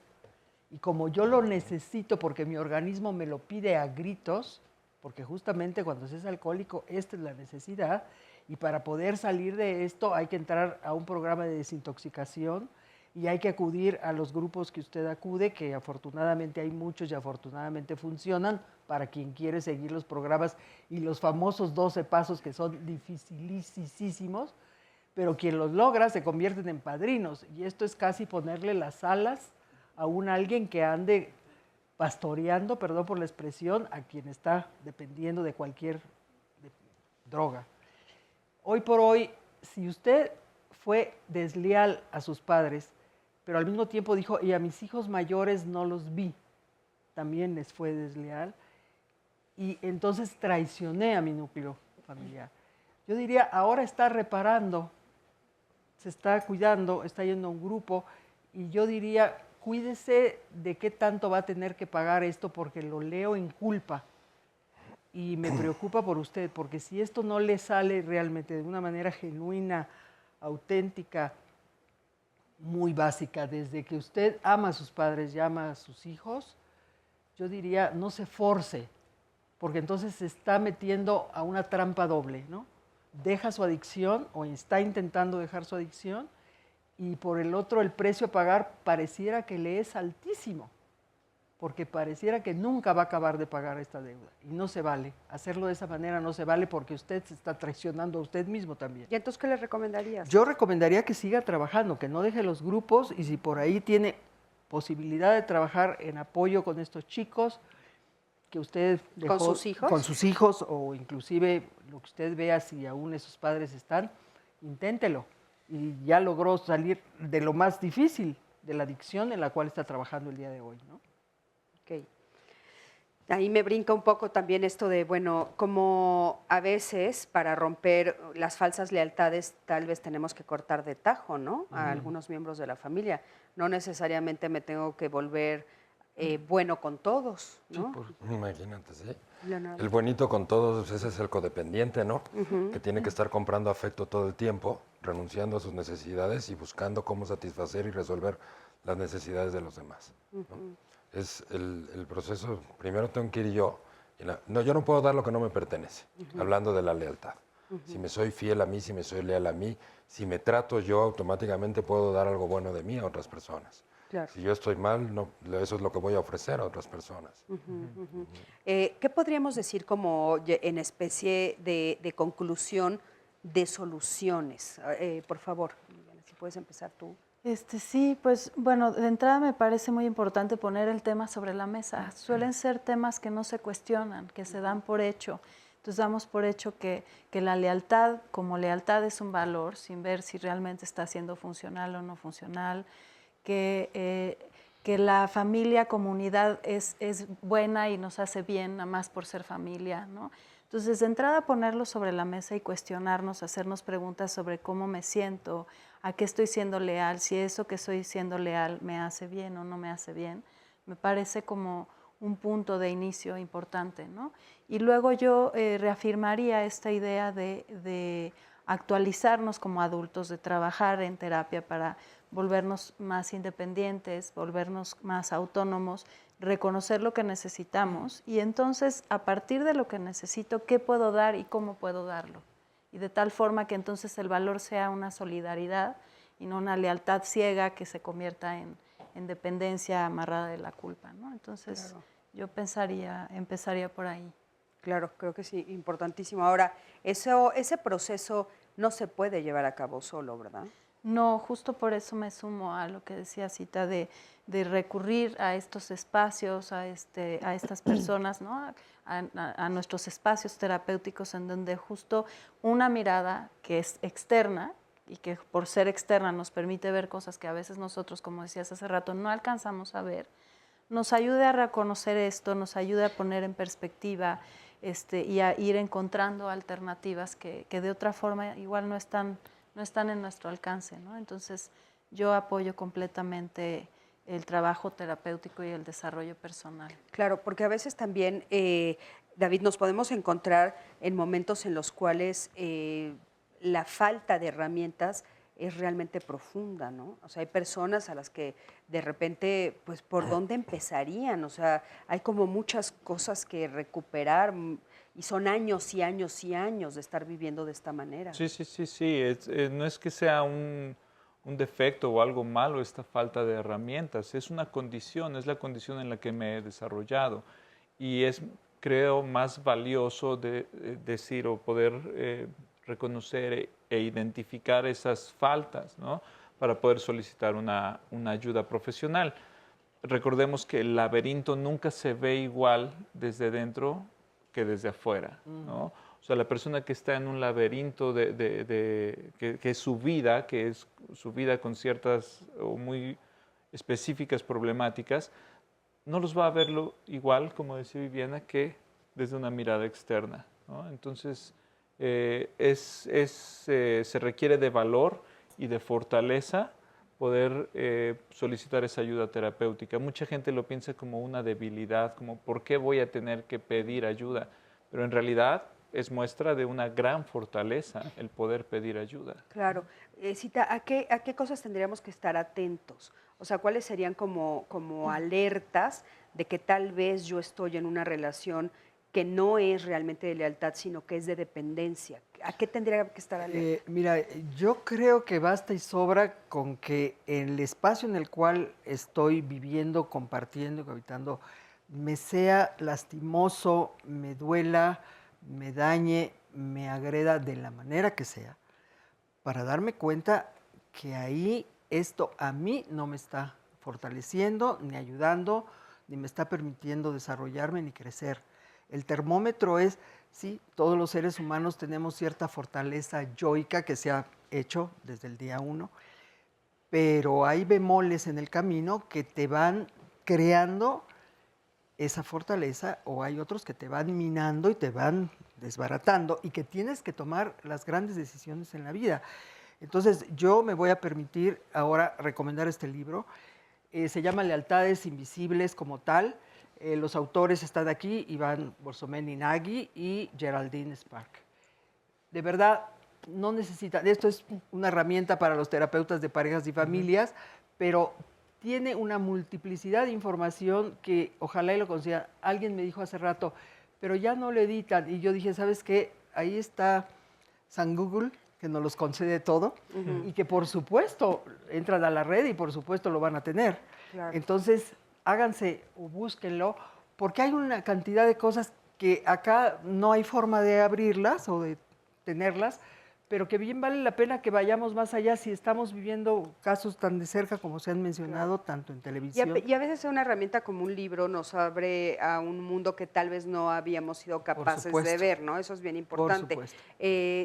Y como yo lo necesito porque mi organismo me lo pide a gritos, porque justamente cuando se es alcohólico, esta es la necesidad, y para poder salir de esto hay que entrar a un programa de desintoxicación y hay que acudir a los grupos que usted acude, que afortunadamente hay muchos y afortunadamente funcionan para quien quiere seguir los programas y los famosos 12 pasos que son dificilísimos, pero quien los logra se convierten en padrinos, y esto es casi ponerle las alas a alguien que ande pastoreando, perdón por la expresión, a quien está dependiendo de cualquier droga. Hoy por hoy, si usted fue desleal a sus padres, pero al mismo tiempo dijo, y a mis hijos mayores no los vi, también les fue desleal, y entonces traicioné a mi núcleo familiar. Yo diría, ahora está reparando, se está cuidando, está yendo a un grupo, y yo diría, cuídese de qué tanto va a tener que pagar esto, porque lo leo en culpa y me preocupa por usted, porque si esto no le sale realmente de una manera genuina, auténtica, muy básica, desde que usted ama a sus padres y ama a sus hijos, yo diría, no se force, porque entonces se está metiendo a una trampa doble, ¿no? Deja su adicción o está intentando dejar su adicción, y por el otro el precio a pagar pareciera que le es altísimo, porque pareciera que nunca va a acabar de pagar esta deuda, y no se vale. Hacerlo de esa manera no se vale, porque usted se está traicionando a usted mismo también. ¿Y entonces qué le recomendarías? Yo recomendaría que siga trabajando, que no deje los grupos, y si por ahí tiene posibilidad de trabajar en apoyo con estos chicos, que usted dejó, ¿Con sus hijos? Con sus hijos, o inclusive lo que usted vea, si aún esos padres están, inténtelo. Y ya logró salir de lo más difícil, de la adicción en la cual está trabajando el día de hoy, ¿no? Ok. Ahí me brinca un poco también esto de, bueno, como a veces para romper las falsas lealtades tal vez tenemos que cortar de tajo, ¿no? A algunos miembros de la familia. No necesariamente me tengo que volver bueno con todos, ¿no? Sí, imagínate, ¿sí? Leonardo. El buenito con todos, ese es el codependiente, ¿no? Que tiene que estar comprando afecto todo el tiempo, renunciando a sus necesidades y buscando cómo satisfacer y resolver las necesidades de los demás, ¿no? Es el proceso, primero tengo que ir yo, yo no puedo dar lo que no me pertenece, hablando de la lealtad. Si me soy fiel a mí, si me soy leal a mí, si me trato yo, automáticamente puedo dar algo bueno de mí a otras personas. Claro. Si yo estoy mal, no, eso es lo que voy a ofrecer a otras personas. ¿Qué podríamos decir como en especie de conclusión de soluciones? Por favor, si puedes empezar tú. Sí, pues bueno, de entrada me parece muy importante poner el tema sobre la mesa. Suelen ser temas que no se cuestionan, que se dan por hecho. Entonces damos por hecho que la lealtad como lealtad es un valor, sin ver si realmente está siendo funcional o no funcional, que la familia, comunidad es buena y nos hace bien, nada más por ser familia, ¿no? Entonces, de entrada, ponerlo sobre la mesa y cuestionarnos, hacernos preguntas sobre cómo me siento, a qué estoy siendo leal, si eso que estoy siendo leal me hace bien o no me hace bien, me parece como un punto de inicio importante, ¿no? Y luego yo reafirmaría esta idea de actualizarnos como adultos, de trabajar en terapia para volvernos más independientes, volvernos más autónomos, reconocer lo que necesitamos y entonces a partir de lo que necesito, ¿qué puedo dar y cómo puedo darlo? Y de tal forma que entonces el valor sea una solidaridad y no una lealtad ciega que se convierta en dependencia amarrada de la culpa, ¿no? Entonces claro. Yo empezaría por ahí. Claro, creo que sí, importantísimo. Ahora, ese proceso no se puede llevar a cabo solo, ¿verdad? No, justo por eso me sumo a lo que decía Cita de recurrir a estos espacios, a estas personas, ¿no? a nuestros espacios terapéuticos en donde justo una mirada que es externa y que por ser externa nos permite ver cosas que a veces nosotros, como decías hace rato, no alcanzamos a ver, nos ayude a reconocer esto, nos ayude a poner en perspectiva y a ir encontrando alternativas que de otra forma igual no están en nuestro alcance, ¿no? Entonces, yo apoyo completamente el trabajo terapéutico y el desarrollo personal. Claro, porque a veces también, David, nos podemos encontrar en momentos en los cuales la falta de herramientas es realmente profunda, ¿no? O sea, hay personas a las que de repente, pues, ¿por dónde empezarían? O sea, hay como muchas cosas que recuperar y son años y años y años de estar viviendo de esta manera. Sí. No es que sea un defecto o algo malo esta falta de herramientas, es una condición, es la condición en la que me he desarrollado y es, creo, más valioso decir o poder reconocer e identificar esas faltas, ¿no? Para poder solicitar una ayuda profesional. Recordemos que el laberinto nunca se ve igual desde dentro que desde afuera, ¿no? O sea, la persona que está en un laberinto que es su vida con ciertas o muy específicas problemáticas, no los va a verlo igual, como decía Viviana, que desde una mirada externa, ¿no? Entonces, se requiere de valor y de fortaleza poder solicitar esa ayuda terapéutica. Mucha gente lo piensa como una debilidad, como ¿por qué voy a tener que pedir ayuda? Pero en realidad es muestra de una gran fortaleza el poder pedir ayuda. Claro. Cita, ¿a qué cosas tendríamos que estar atentos? O sea, ¿cuáles serían como alertas de que tal vez yo estoy en una relación que no es realmente de lealtad, sino que es de dependencia? ¿A qué tendría que estar alerta? Mira, yo creo que basta y sobra con que en el espacio en el cual estoy viviendo, compartiendo, habitando, me sea lastimoso, me duela, me dañe, me agreda de la manera que sea, para darme cuenta que ahí esto a mí no me está fortaleciendo, ni ayudando, ni me está permitiendo desarrollarme ni crecer. El termómetro es, sí, todos los seres humanos tenemos cierta fortaleza yoica que se ha hecho desde el día 1, pero hay bemoles en el camino que te van creando esa fortaleza o hay otros que te van minando y te van desbaratando y que tienes que tomar las grandes decisiones en la vida. Entonces, yo me voy a permitir ahora recomendar este libro. Se llama Lealtades Invisibles como tal. Los autores están aquí, Iván Borsomen-Inaghi y Geraldine Spark. De verdad, no necesitan, esto es una herramienta para los terapeutas de parejas y familias, pero tiene una multiplicidad de información que ojalá y lo consiga. Alguien me dijo hace rato, pero ya no lo editan. Y yo dije, ¿sabes qué? Ahí está San Google, que nos los concede todo, y que por supuesto entran a la red y por supuesto lo van a tener. Claro. Entonces, háganse o búsquenlo, porque hay una cantidad de cosas que acá no hay forma de abrirlas o de tenerlas, pero que bien vale la pena que vayamos más allá si estamos viviendo casos tan de cerca como se han mencionado, tanto en televisión. Y a veces una herramienta como un libro nos abre a un mundo que tal vez no habíamos sido capaces de ver, ¿no? Eso es bien importante.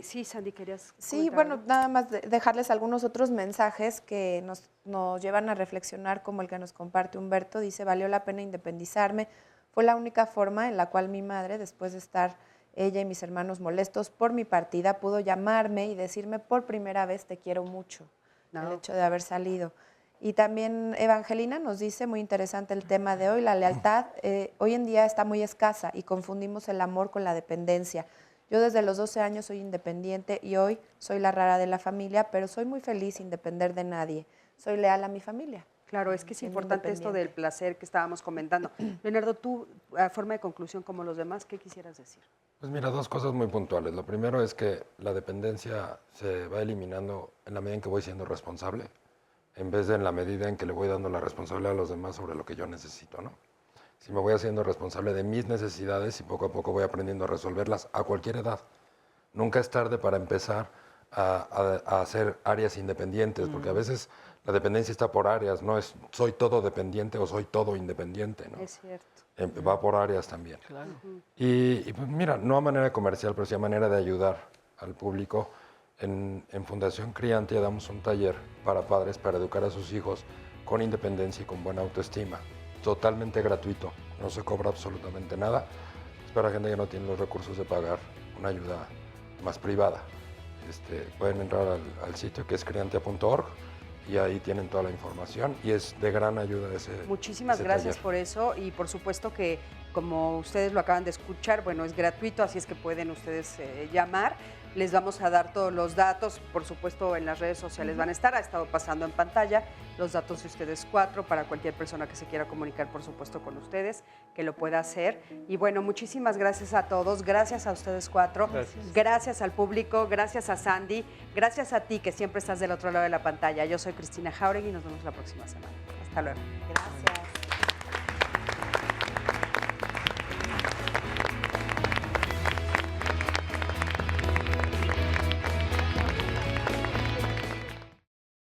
Sí, Sandy, ¿querías comentar? Sí, bueno, nada más dejarles algunos otros mensajes que nos llevan a reflexionar, como el que nos comparte Humberto. Dice, valió la pena independizarme. Fue la única forma en la cual mi madre, después de estar ella y mis hermanos molestos por mi partida, pudo llamarme y decirme por primera vez te quiero mucho, el hecho de haber salido. Y también Evangelina nos dice, muy interesante el tema de hoy, la lealtad hoy en día está muy escasa y confundimos el amor con la dependencia. Yo desde los 12 años soy independiente y hoy soy la rara de la familia, pero soy muy feliz sin depender de nadie. Soy leal a mi familia. Claro, es que es importante esto del placer que estábamos comentando. Leonardo, tú, a forma de conclusión, como los demás, ¿qué quisieras decir? Pues mira, dos cosas muy puntuales. Lo primero es que la dependencia se va eliminando en la medida en que voy siendo responsable, en vez de en la medida en que le voy dando la responsabilidad a los demás sobre lo que yo necesito, ¿no? Si me voy haciendo responsable de mis necesidades y poco a poco voy aprendiendo a resolverlas a cualquier edad. Nunca es tarde para empezar a hacer áreas independientes, porque a veces la dependencia está por áreas, no es soy todo dependiente o soy todo independiente, ¿no? Es cierto. Va por áreas también. Claro. Y pues mira, no a manera comercial, pero sí a manera de ayudar al público. En Fundación Criantia damos un taller para padres para educar a sus hijos con independencia y con buena autoestima. Totalmente gratuito, no se cobra absolutamente nada. Es para gente que no tiene los recursos de pagar una ayuda más privada. Pueden entrar al sitio que es criantia.org y ahí tienen toda la información y es de gran ayuda ese Muchísimas gracias por eso y por supuesto que como ustedes lo acaban de escuchar, bueno, es gratuito, así es que pueden ustedes llamar. Les vamos a dar todos los datos, por supuesto en las redes sociales van a estar, ha estado pasando en pantalla los datos de ustedes cuatro para cualquier persona que se quiera comunicar, por supuesto, con ustedes, que lo pueda hacer. Y bueno, muchísimas gracias a todos, gracias a ustedes cuatro, gracias al público, gracias a Sandy, gracias a ti que siempre estás del otro lado de la pantalla. Yo soy Cristina Jauregui y nos vemos la próxima semana. Hasta luego. Gracias.